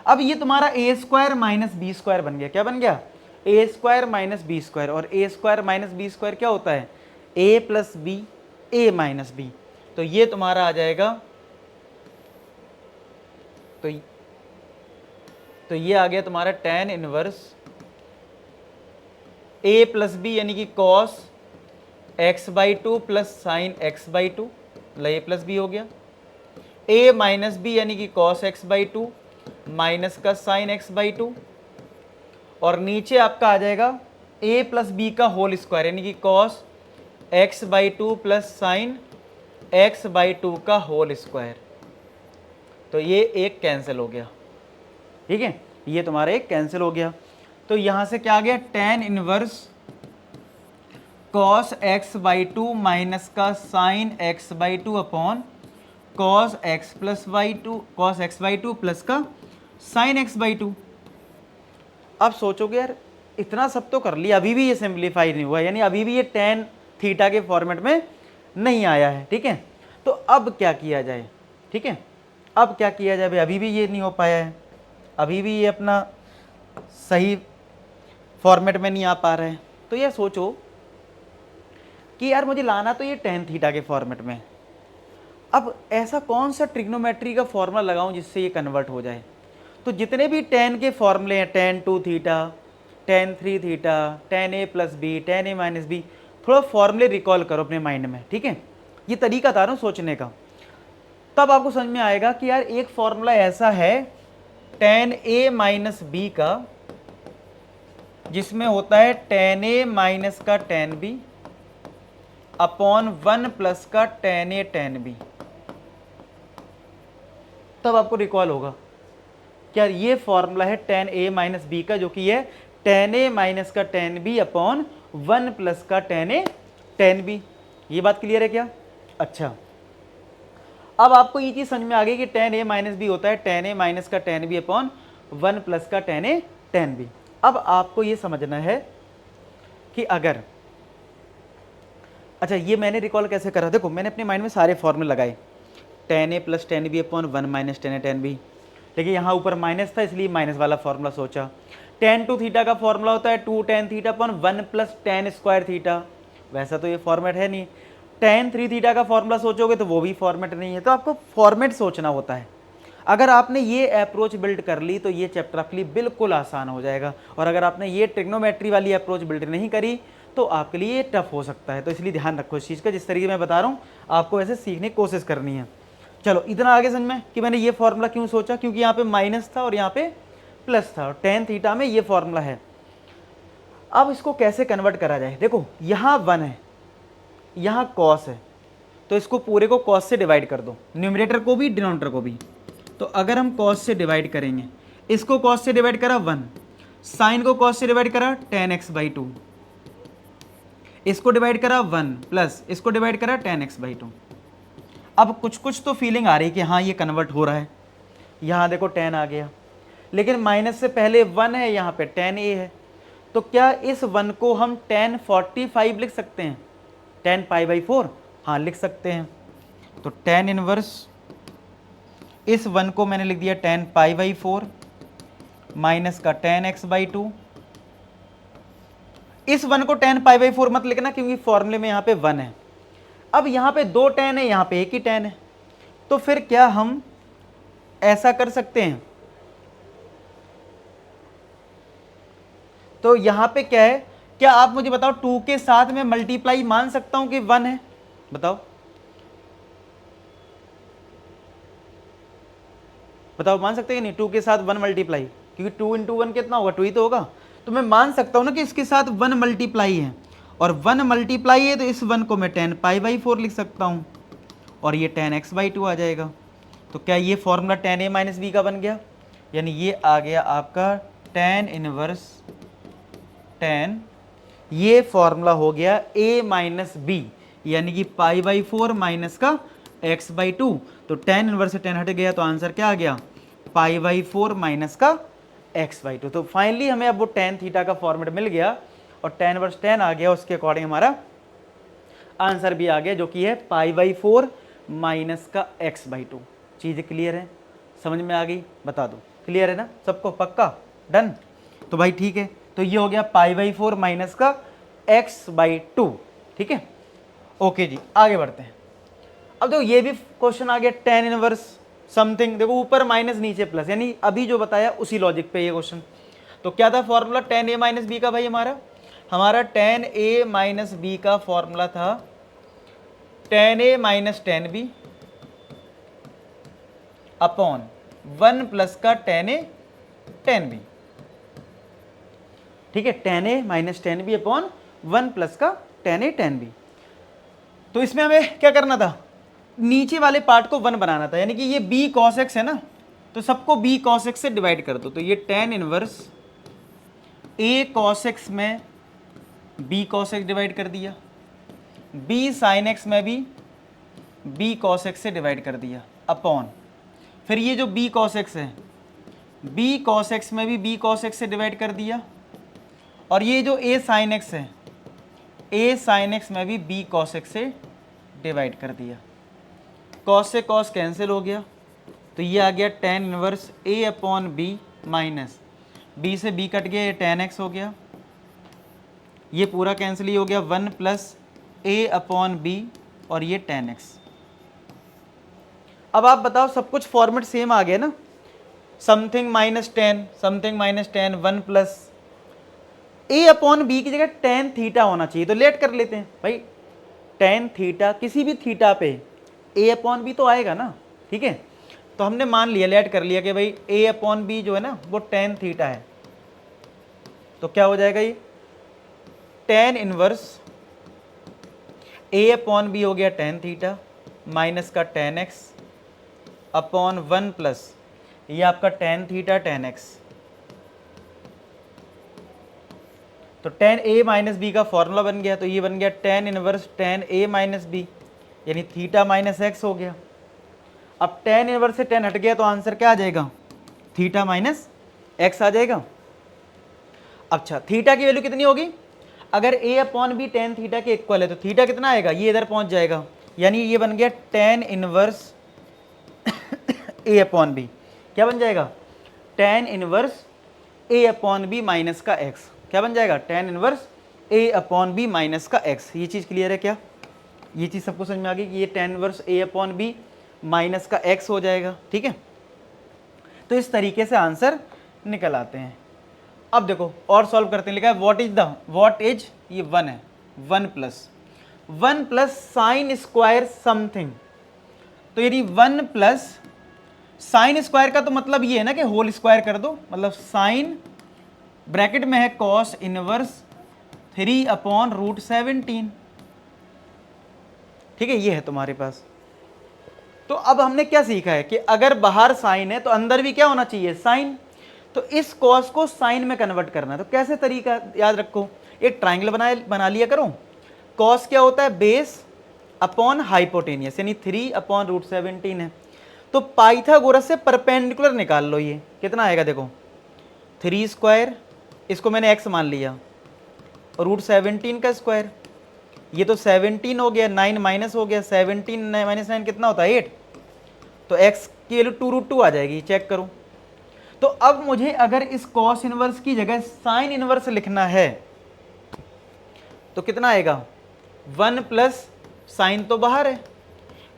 अब ये तुम्हारा a square minus B square बन गया, क्या बन गया, a square minus B square, और a square minus B square क्या होता है, a plus B a minus B, तो ये तुम्हारा आ जाएगा, तो ये आ गया तुम्हारा tan inverse a plus B यानी कि cos x/2 plus sine x/2, A plus B हो गया, a माइनस बी यानी कि cos x/2 माइनस का साइन x/2, और नीचे आपका आ जाएगा a प्लस बी का होल स्क्वायर यानी कि cos x/2 plus sine x/2 का होल स्क्वायर, तो ये एक कैंसिल हो गया। ठीक है, ये तुम्हारा एक कैंसिल हो गया, तो यहां से क्या आ गया, tan inverse cos x/2 minus का sine x/2 upon cos x/2 plus का साइन x/2। अब सोचोगे यार इतना सब तो कर लिया, अभी भी ये सिंप्लीफाई नहीं हुआ, यानी अभी भी ये tan थीटा के फॉर्मेट में नहीं आया है। ठीक है, तो अब क्या किया जाए, ठीक है, अब क्या किया जाए भाई, अभी भी ये नहीं हो पाया है, अभी भी ये अपना सही फॉर्मेट में नहीं आ पा रहा है। तो ये सोचो कि यार मुझे लाना तो ये टेन थीटा के फॉर्मेट में। अब ऐसा कौन सा ट्रिग्नोमेट्री का फॉर्मूला लगाऊं जिससे ये कन्वर्ट हो जाए। तो जितने भी टेन के फॉर्मूले हैं, tan two theta, tan three theta, tan A plus B, tan A minus B, थोड़ा फॉर्मूले रिकॉल करो अपने माइंड में, ठीक है। ये तरीका था ना सोचने का, तब आपको समझ में आएगा कि यार एक फॉर्मूला ऐसा है टेन ए माइनस बी का, जिसमें होता है टेन ए माइनस का tan B upon one plus का टेन ए टेन बी। तब आपको रिकॉल होगा क्या ये फॉर्मूला है टेन ए माइनस बी का, जो कि है टेन ए माइनस का tan B upon one plus का टेन ए टेन बी। ये बात क्लियर है क्या? अच्छा, अब आपको ये चीज समझ में आ गई कि टेन ए माइनस बी होता है टेन ए माइनस का tan B upon one plus का टेन ए टेन बी। अब आपको ये समझना है कि अगर, अच्छा ये मैंने रिकॉल कैसे करा, देखो मैंने अपने माइंड में सारे फॉर्मूले लगाए, tan A plus tan B upon one minus tan A tan B, लेकिन यहाँ ऊपर माइनस था इसलिए माइनस वाला फॉर्मूला सोचा। टेन टू थीटा का फॉर्मूला होता है two tan theta upon one plus tan square theta, वैसा तो ये फॉर्मेट है नहीं। टेन थ्री थीटा का फॉर्मूला सोचोगे तो वो भी फॉर्मेट नहीं है, तो आपको फॉर्मेट सोचना होता है। अगर आपने ये अप्रोच बिल्ड कर ली तो ये चैप्टर आपके लिए बिल्कुल आसान हो जाएगा, और अगर आपने ये ट्रिग्नोमेट्री वाली अप्रोच बिल्ड नहीं करी तो आपके लिए टफ हो सकता है। तो इसलिए ध्यान रखो इस चीज़ का, जिस तरीके मैं बता रहा हूँ आपको ऐसे सीखने की कोशिश करनी है। चलो इतना आगे समझ में कि मैंने ये फॉर्मूला क्यों सोचा, क्योंकि यहाँ पे माइनस था और यहाँ पे प्लस था, और टेन थीटा में ये फॉर्मूला है। अब इसको कैसे कन्वर्ट करा जाए, देखो यहाँ वन है, यहाँ कॉस है, तो इसको पूरे को कॉस से डिवाइड कर दो, न्यूमरेटर को भी डिनोमिनेटर को भी। तो अगर हम कॉस से डिवाइड करेंगे, इसको कॉस से डिवाइड करा वन, साइन को कॉस से डिवाइड करा टेन एक्स बाई टू, इसको डिवाइड करा वन प्लस इसको डिवाइड करा टेन एक्स बाई टू। अब कुछ कुछ तो फीलिंग आ रही है कि हाँ ये कन्वर्ट हो रहा है। यहाँ देखो टेन आ गया, लेकिन माइनस से पहले वन है, यहाँ पे टेन ए है, तो क्या इस वन को हम टेन 45 लिख सकते हैं, टेन पाई बाई फोर? हाँ लिख सकते हैं। तो टेन इनवर्स इस वन को मैंने लिख दिया ten pi by four minus का टेन एक्स बाई टू। इस वन को टेन पाई बाई फोर मत लिखना क्योंकि फॉर्मूले में यहाँ पे वन है। अब यहाँ पे दो टेन है, यहाँ पे एक ही टेन है, तो फिर क्या हम ऐसा कर सकते हैं, तो यहाँ पे क्या है, क्या आप मुझे बताओ टू के साथ में मल्टीप्लाई मान सकता हूं कि वन है? बताओ बताओ मान सकते हैं कि नहीं टू के साथ वन मल्टीप्लाई, क्योंकि टू इंटू वन कितना होगा, टू ही तो होगा। तो मैं मान सकता हूं ना कि इसके साथ वन मल्टीप्लाई है, और वन मल्टीप्लाई है तो इस वन को मैं टेन पाई बाई फोर लिख सकता हूं, और ये टेन एक्स बाई टू आ जाएगा। तो क्या ये formula tan A minus B का बन गया, यानी ये आ गया आपका टेन इनवर्स टेन, ये फॉर्मूला हो गया a माइनस बी, यानी कि पाई बाई फोर माइनस का x बाई टू। तो टेन इनवर्स से टेन हट गया तो आंसर क्या आ गया, पाई बाई फोर माइनस का x बाई टू। तो फाइनली हमें अब वो टेन थीटा का फॉर्मेट मिल गया और टेन इनवर्स टेन आ गया, उसके अकॉर्डिंग हमारा आंसर भी आ गया जो कि है पाई बाई फोर माइनस का x बाई टू। चीज़ें क्लियर है, समझ में आ गई? बता दो क्लियर है ना सबको, पक्का डन? तो भाई ठीक है, तो ये हो गया पाई बाई फोर माइनस का x बाई टू, ठीक है। ओके जी आगे बढ़ते हैं। अब देखो ये भी क्वेश्चन आ गया टेन इनवर्स समथिंग, देखो ऊपर माइनस नीचे प्लस, यानी अभी जो बताया उसी लॉजिक पे ये क्वेश्चन। तो क्या था formula tan A minus B का भाई, हमारा टेन ए माइनस बी का फॉर्मूला था tan A minus tan B upon one plus का टेन ए टेन बी, ठीक है। Tan A minus tan B upon one plus का टेन ए टेन बी। तो इसमें हमें क्या करना था, नीचे वाले पार्ट को वन बनाना था, यानी कि ये b cos x है ना, तो सबको b cos x से डिवाइड कर दो। तो ये ten inverse a cos x में b cos x डिवाइड कर दिया, b sin x में भी b cos x से डिवाइड कर दिया अपॉन, फिर ये जो b cos x है b cos x में भी b cos x से डिवाइड कर दिया, और ये जो a sin x है a sin x में भी b cos x से डिवाइड कर दिया। cos से cos कैंसिल हो गया, तो ये आ गया tan inverse a upon B minus b से b कट गया, ये टेन एक्स हो गया, ये पूरा कैंसिल ही हो गया, one plus a upon B और ये tan x। अब आप बताओ, सब कुछ फॉर्मेट सेम आ गया ना, something minus tan, something minus tan, 1 प्लस a अपॉन बी की जगह tan थीटा होना चाहिए, तो लेट कर लेते हैं भाई। tan थीटा किसी भी थीटा पे a अपॉन बी तो आएगा ना, ठीक है। तो हमने मान लिया, लेट कर लिया कि भाई a अपॉन बी जो है ना वो tan थीटा है, तो क्या हो जाएगा ये tan inverse a upon B हो गया tan थीटा माइनस का tan x अपॉन 1 प्लस ये आपका tan थीटा tan x। तो tan a माइनस बी का फॉर्मूला बन गया, तो ये बन गया tan inverse tan a minus B, यानी थीटा माइनस x हो गया। अब tan इनवर्स से tan हट गया तो आंसर क्या आ जाएगा, थीटा माइनस x आ जाएगा। अच्छा, थीटा की वैल्यू कितनी होगी, अगर a upon B tan theta के इक्वल है तो थीटा कितना आएगा, ये इधर पहुंच जाएगा, यानी ये बन गया tan inverse a upon B. क्या बन जाएगा, tan inverse a upon B minus का x। क्या बन जाएगा, tan inverse a upon B minus का x। ये चीज़ क्लियर है क्या, ये चीज़ सबको समझ में आ गई कि ये tan inverse a upon B minus का x हो जाएगा, ठीक है। तो इस तरीके से आंसर निकल आते हैं। अब देखो और सॉल्व करते हैं, लिखा है व्हाट इज ये 1 है, 1 प्लस साइन स्क्वायर समथिंग, तो यदि 1 प्लस साइन स्क्वायर का तो मतलब ये है ना कि होल स्क्वायर कर दो, मतलब साइन ब्रैकेट में है कॉस इनवर्स 3 अपॉन रूट 17, ठीक है, ये है तुम्हारे पास। तो अब हमने क्या सीखा है कि अगर बाहर साइन है तो अंदर भी क्या होना चाहिए, साइन। तो इस कॉस को साइन में कन्वर्ट करना है, तो कैसे तरीका याद रखो, एक ट्राइंगल बना लिया करो। कॉस क्या होता है, बेस अपॉन हाइपोटेनियस, यानी 3 अपॉन रूट 17 है। तो पाइथागोरस से परपेंडिकुलर निकाल लो, ये कितना आएगा देखो, 3 स्क्वायर, इसको मैंने x मान लिया, और रूट 17 का स्क्वायर, ये तो 17 हो गया, 9 माइनस हो गया, 17 माइनस 9 कितना होता है 8, तो x की वैल्यू 2√2 आ जाएगी, चेक करो। तो अब मुझे अगर इस कॉस इनवर्स की जगह साइन इनवर्स लिखना है तो कितना आएगा, 1 प्लस साइन तो बाहर है,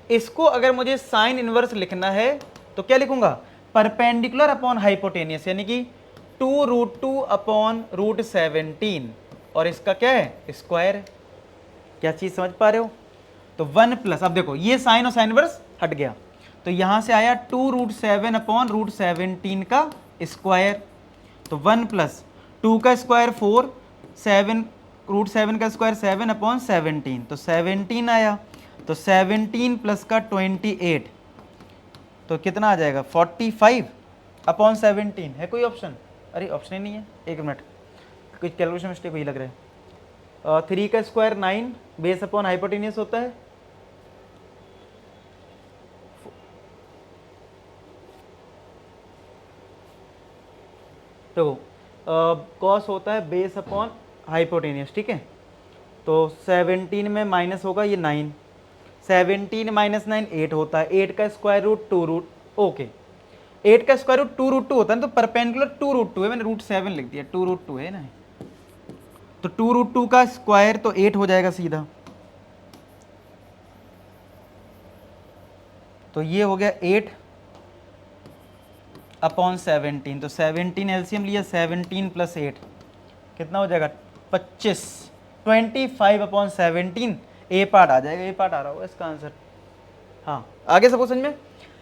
इसको अगर मुझे साइन इनवर्स लिखना है तो क्या लिखूंगा, परपेंडिकुलर अपॉन हाइपोटेनियस, यानी कि 2√2 अपॉन रूट 17, और इसका क्या है, स्क्वायर है। क्या चीज़ समझ पा रहे हो, तो 1 प्लस, अब देखो ये साइन और साइन इनवर्स हट गया, तो यहाँ से आया 2√7 अपॉन रूट 17 का स्क्वायर, तो 1 प्लस 2 का स्क्वायर 4, 7 रूट 7 का स्क्वायर 7 अपॉन 17, तो 17 आया, तो 17 प्लस का 28, तो कितना आ जाएगा 45 अपॉन 17। है कोई ऑप्शन, अरे ऑप्शन ही नहीं है, एक मिनट, कुछ कैलकुलेशन मिस्टेक हुई लग रहा है। 3 का स्क्वायर 9 बेस अपॉन हाइपोटेनियस होता है, तो कॉस होता है बेस अपॉन हाइपोटेनियस, ठीक है। तो 17 में माइनस होगा ये 9, 17 माइनस 9 8 होता है, 8 का स्क्वायर रूट 2 ओके, 8 का स्क्वायर रूट 2√2 होता है, तो परपेंडिकुलर 2√2 है, मैंने रूट 7 लिख दिया, 2√2 है ना, तो 2√2 का स्क्वायर तो 8 हो जाएगा सीधा, तो ये हो गया 8 अपॉन 17, तो 17 एलसीएम लिया, 17 प्लस 8 कितना हो जाएगा 25, 25 अपॉन 17, ए पार्ट आ जाएगा, ए पार्ट आ रहा होगा इसका आंसर। हाँ, आगे सबको समझ में।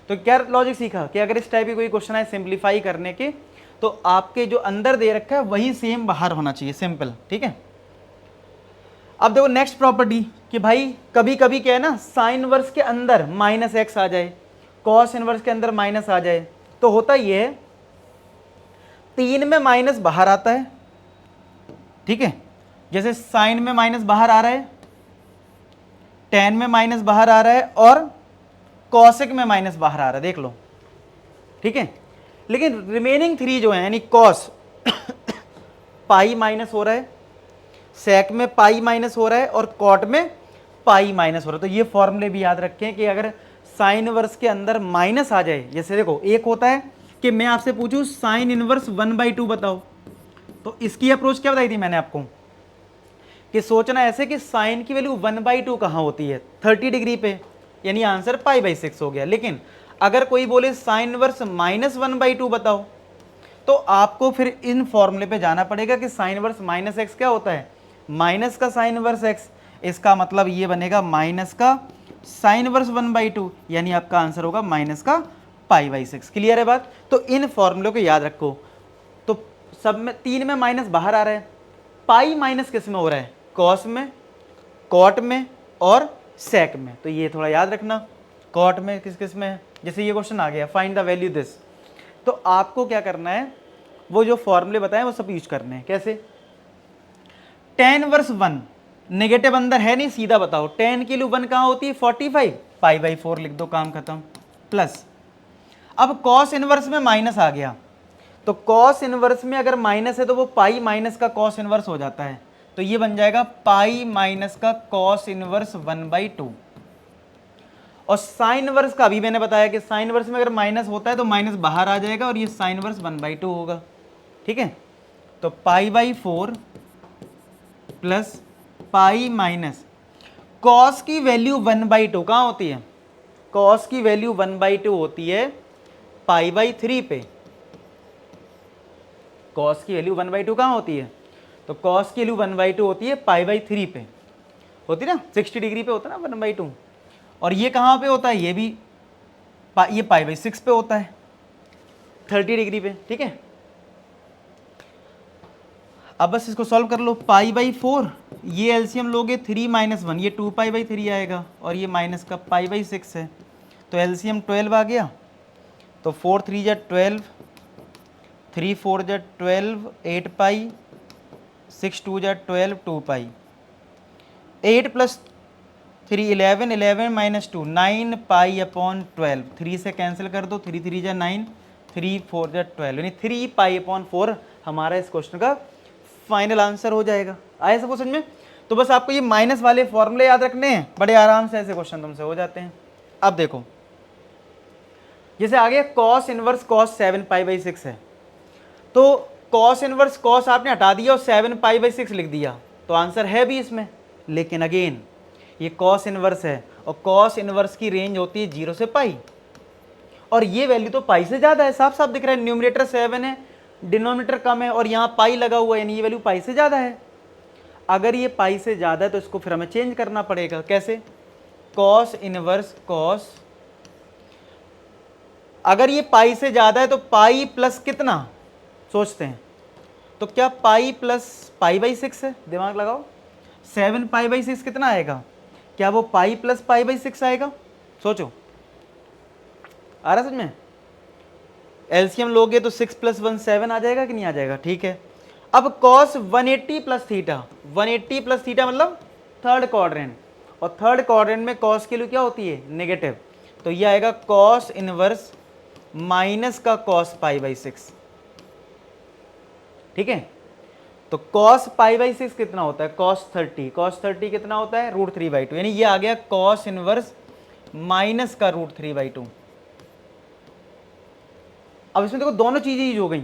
तो क्या लॉजिक सीखा कि अगर इस टाइप की कोई क्वेश्चन है सिंप्लीफाई करने के, तो आपके जो अंदर दे रखा है वही सेम बाहर होना चाहिए, सिंपल, ठीक है। अब देखो नेक्स्ट प्रॉपर्टी कि भाई कभी कभी क्या है ना, साइन इनवर्स के अंदर माइनस एक्स आ जाए, कॉस इनवर्स के अंदर माइनस आ जाए, तो होता ये है 3 में माइनस बाहर आता है, ठीक है, जैसे साइन में माइनस बाहर आ रहा है, tan में माइनस बाहर आ रहा है, और कॉसेक में माइनस बाहर आ रहा है, देख लो, ठीक है। लेकिन रिमेनिंग 3 जो है, यानी कॉस पाई माइनस हो रहा है, सेक में पाई माइनस हो रहा है, और कॉट में पाई माइनस हो रहा है। तो ये फॉर्मूले भी याद रखें कि अगर साइन इनवर्स के अंदर माइनस आ जाए, जैसे देखो एक होता है कि मैं आपसे पूछूं साइन इनवर्स 1/2 बताओ, तो इसकी अप्रोच क्या बताई थी मैंने आपको कि सोचना ऐसे कि साइन की वैल्यू 1/2 कहाँ होती है, 30 डिग्री पे, यानी आंसर π/6 हो गया। लेकिन अगर कोई बोले साइन इनवर्स -1/2 बताओ, तो आपको फिर इन फॉर्मूले पे जाना पड़ेगा कि साइन इनवर्स -x क्या होता है, माइनस का साइन इनवर्स x। इसका मतलब ये बनेगा माइनस का साइन इनवर्स 1/2, यानी आपका आंसर होगा माइनस का π/6। क्लियर है बात? तो इन फॉर्मूले को याद रखो। तो सब में 3 में माइनस बाहर आ रहा है, पाई माइनस किस में हो रहा है, कॉस में, कॉट में और सेक में। तो ये थोड़ा याद रखना, कॉट में किस किस में है। जैसे ये क्वेश्चन आ गया फाइंड द वैल्यू दिस, तो आपको क्या करना है, वो जो फॉर्मूले बताए वो सब यूज करने हैं। कैसे, tan इनवर्स 1 नेगेटिव अंदर है नहीं, सीधा बताओ tan की वैल्यू 1 कहाँ होती है, 45, π/4 लिख दो, काम खत्म। प्लस अब cos इनवर्स में माइनस आ गया, तो cos इनवर्स में अगर माइनस है तो वो पाई माइनस का cos इनवर्स हो जाता है, तो ये बन जाएगा पाई माइनस का cos इनवर्स 1/2। और साइन इनवर्स का अभी मैंने बताया कि साइन इनवर्स में अगर माइनस होता है तो माइनस बाहर आ जाएगा और ये साइन इनवर्स 1/2 होगा। ठीक है, तो π/4 प्लस पाई माइनस कॉस की वैल्यू 1/2 कहाँ होती है, कॉस की वैल्यू 1/2 होती है π/3 पे। कॉस की वैल्यू 1/2 कहाँ होती है, तो कॉस की वैल्यू 1/2 होती है π/3 पे, होती ना 60 डिग्री पे होता है ना 1/2। और ये कहाँ पे होता है, ये भी ये π/6 पे होता है 30 डिग्री पे। ठीक है, अब बस इसको सॉल्व कर लो। π/4 ये एलसीएम लोगे 3 - 1, ये 2π/3 आएगा और ये माइनस का π/6 है, तो एलसीएम 12 आ गया। तो 4 3 जा 12, 3 4 जा 12, 8 पाई, 6 2 जा 12, 2 पाई, 8 + 3 11, 11 - 2 9 π/12, 3 से कैंसिल कर दो, 3 3 जा 9, 3 4 जा 12, यानी 3 π/4 हमारा इस क्वेश्चन का फाइनल आंसर हो जाएगा। आए सबको समझ में? तो बस आपको ये माइनस वाले फॉर्मूले याद रखने हैं, बड़े आराम से ऐसे क्वेश्चन तुमसे हो जाते हैं। अब देखो, जैसे आ गया cos इनवर्स cos 7 π/6 है, तो cos इनवर्स cos आपने हटा दिया और 7 π/6 लिख दिया, तो आंसर है भी इसमें। लेकिन अगेन ये cos इनवर्स है और cos इनवर्स की रेंज होती है 0 से पाई, और ये वैल्यू तो पाई से ज़्यादा है, साफ साफ दिख रहा है। न्यूमरेटर 7 है, डिनोमिनेटर कम है और यहाँ पाई लगा हुआ है, यानी ये वैल्यू पाई से ज़्यादा है। अगर ये पाई से ज़्यादा है तो इसको फिर हमें चेंज करना पड़ेगा। कैसे, cos इनवर्स cos, अगर ये पाई से ज़्यादा है तो पाई प्लस कितना, सोचते हैं, तो क्या पाई प्लस π/6 है, दिमाग लगाओ। 7 π/6 कितना आएगा, क्या वो पाई प्लस π/6 आएगा, सोचो, आ रहा समझ में? एलसीएम लोगे तो 6 + 1 7 आ जाएगा कि नहीं आ जाएगा। ठीक है, अब cos 180 + थीटा, 180 + थीटा मतलब थर्ड क्वाड्रेंट, और थर्ड क्वाड्रेंट में cos की वैल्यू क्या होती है, नेगेटिव, तो ये आएगा cos इनवर्स माइनस का cos π/6। ठीक है, तो cos π/6 कितना होता है, cos 30, cos 30 कितना होता है, √3/2, यानी ये आ गया cos इनवर्स माइनस का √3/2। अब इसमें देखो दोनों चीजें यूज हो गई,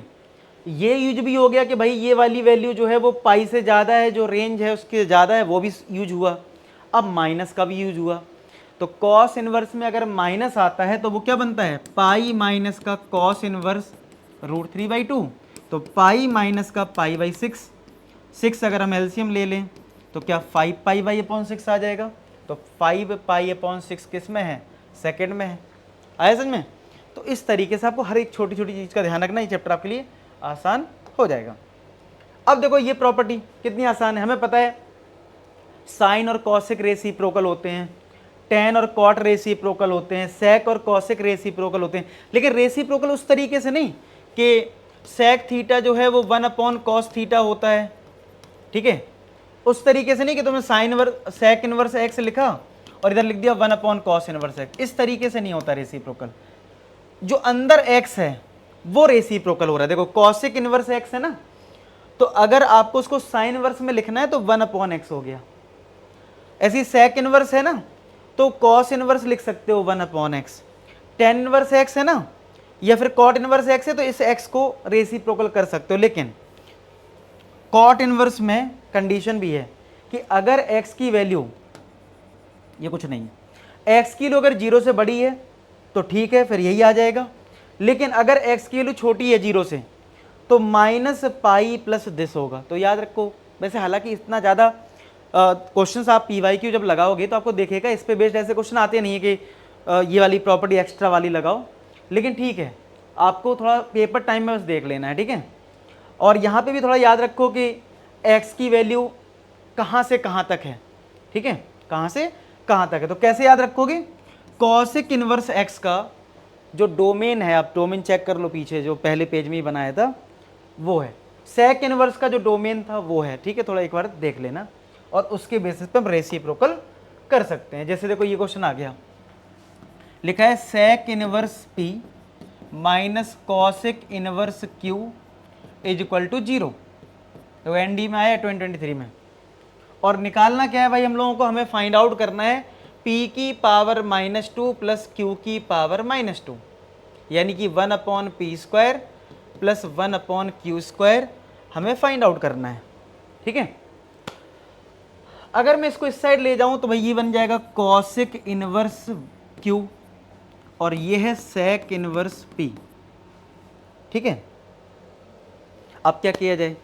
ये यूज भी हो गया कि भाई ये वाली वैल्यू जो है वो पाई से ज़्यादा है, जो रेंज है उसके ज़्यादा है, वो भी यूज हुआ। अब माइनस का भी यूज हुआ, तो cos इनवर्स में अगर माइनस आता है तो वो क्या बनता है, पाई माइनस का cos इनवर्स √3/2, तो पाई माइनस का π/6, 6 अगर हम एलसीएम ले लें तो क्या 5π/6 आ जाएगा, तो 5π/6 किस में है, सेकंड में है। आया समझ में? तो इस तरीके से आपको हर एक छोटी छोटी चीज़ का ध्यान रखना, ये चैप्टर आपके लिए आसान हो जाएगा। अब देखो ये प्रॉपर्टी कितनी आसान है, हमें पता है साइन और कॉसिक रेसिप्रोकल होते हैं, टेन और कॉट रेसिप्रोकल होते हैं, सेक और कॉसिक रेसिप्रोकल होते हैं, लेकिन रेसिप्रोकल उस तरीके से नहीं कि सेक थीटा जो है वो 1/cos थीटा होता है। ठीक है, उस तरीके से नहीं कि तुमने sine inverse sec inverse X लिखा और इधर लिख दिया 1/cos इनवर्स एक्स, इस तरीके से नहीं होता रेसिप्रोकल। जो अंदर एक्स है वो रेसिप्रोकल हो रहा है। देखो कॉसिक इनवर्स एक्स है ना, तो अगर आपको उसको साइन इनवर्स में लिखना है तो 1/x हो गया। ऐसी सेक इनवर्स है ना, तो कॉस इनवर्स लिख सकते हो 1/x। टेन इनवर्स एक्स है ना, या फिर कॉट इनवर्स एक्स है तो इस एक्स को रेसिप्रोकल कर सकते हो। लेकिन कॉट इनवर्स में कंडीशन भी है कि अगर x की वैल्यू, ये कुछ नहीं है, x की वैल्यू अगर 0 से बड़ी है तो ठीक है, फिर यही आ जाएगा। लेकिन अगर x की वैल्यू छोटी है 0 से तो माइनस पाई प्लस दिस होगा। तो याद रखो, वैसे हालांकि इतना ज़्यादा क्वेश्चंस आप PYQ जब लगाओगे तो आपको देखेगा इस पे बेस्ड ऐसे क्वेश्चन आते नहीं है कि ये वाली प्रॉपर्टी एक्स्ट्रा वाली लगाओ, लेकिन ठीक है, आपको थोड़ा पेपर टाइम में बस देख लेना है, ठीक है। और यहाँ पे भी थोड़ा याद रखो कि x की वैल्यू कहाँ से कहाँ तक है, ठीक है, कहाँ से कहाँ तक है। तो कैसे याद रखोगे, कॉसिक इनवर्स x का जो डोमेन है, आप डोमेन चेक कर लो पीछे जो पहले पेज में ही बनाया था वो है, सेक इनवर्स का जो डोमेन था वो है, ठीक है, थोड़ा एक बार देख लेना और उसके बेसिस पे हम रेसिप्रोकल कर सकते हैं। जैसे देखो ये क्वेश्चन आ गया, लिखा है sec inverse p minus cosec inverse q is equal to 0, तो ND में आया 2023 में। और निकालना क्या है भाई हम लोगों को, हमें फाइंड आउट करना है p की पावर -2 प्लस q की पावर -2, यानी कि 1/p² प्लस 1/q² हमें फाइंड आउट करना है, ठीक है। अगर मैं इसको इस साइड ले जाऊं तो भाई ये बन जाएगा कॉसिक इनवर्स q और ये है सेक इनवर्स p, ठीक है। अब क्या किया जाए,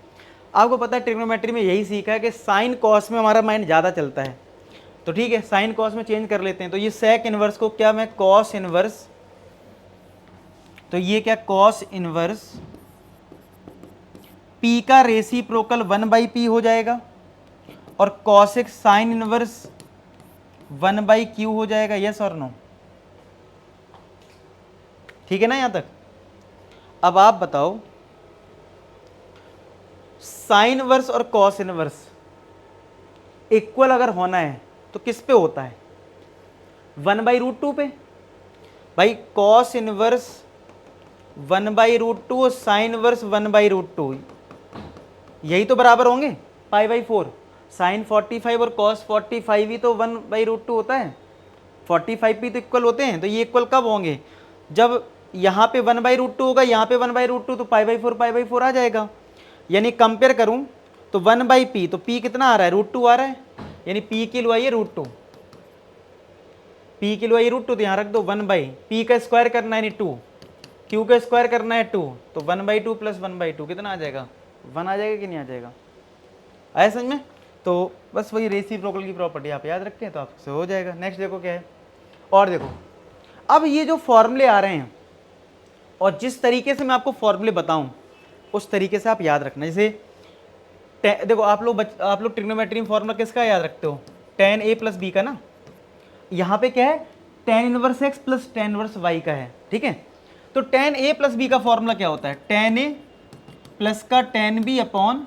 आपको पता है ट्रिग्नोमेट्री में यही सीखा है कि साइन कॉस में हमारा माइंड ज़्यादा चलता है, तो ठीक है साइन कॉस में चेंज कर लेते हैं। तो ये सेक इनवर्स को क्या मैं कॉस इनवर्स, तो ये क्या कॉस इनवर्स p का रेसिप्रोकल 1/p हो जाएगा और कॉसिक साइन इनवर्स 1/q हो जाएगा, यस और नो, ठीक है ना यहां तक। अब आप बताओ साइन इनवर्स और कॉस इनवर्स इक्वल अगर होना है तो किस पे होता है, 1/√2 पे। भाई कॉस इनवर्स 1/√2 और साइन इनवर्स 1/√2 यही तो बराबर होंगे π/4। साइन 45 और कॉस 45 ही तो 1/√2 होता है, 45 भी तो इक्वल होते हैं। तो ये इक्वल कब होंगे, जब यहाँ पे 1/√2 होगा, यहाँ पे 1/√2, तो π/4 आ जाएगा। यानी कंपेयर करूँ तो 1/p, तो p कितना आ रहा है, √2 आ रहा है, यानी p की वैल्यू आई है √2, p की वैल्यू आई √2, तो यहाँ रख दो 1/p का स्क्वायर करना है, यानी 2, q का स्क्वायर करना है 2, तो 1/2 प्लस 1/2 कितना आ जाएगा, 1 आ जाएगा कि नहीं आ जाएगा, आया समझ में। तो बस वही रेसिप्रोकल की प्रॉपर्टी आप याद रखें तो आपसे हो जाएगा। नेक्स्ट देखो क्या है, और देखो अब ये जो फॉर्मूले आ रहे हैं और जिस तरीके से मैं आपको फॉर्मूले बताऊं उस तरीके से आप याद रखना। जैसे देखो आप लोग ट्रिग्नोमेट्री में फॉर्मूला किसका याद रखते हो, tan a प्लस b का ना, यहाँ पे क्या है tan inverse x plus tan inverse y का है, ठीक है। तो tan a प्लस b का फॉर्मूला क्या होता है, tan a प्लस का tan b अपॉन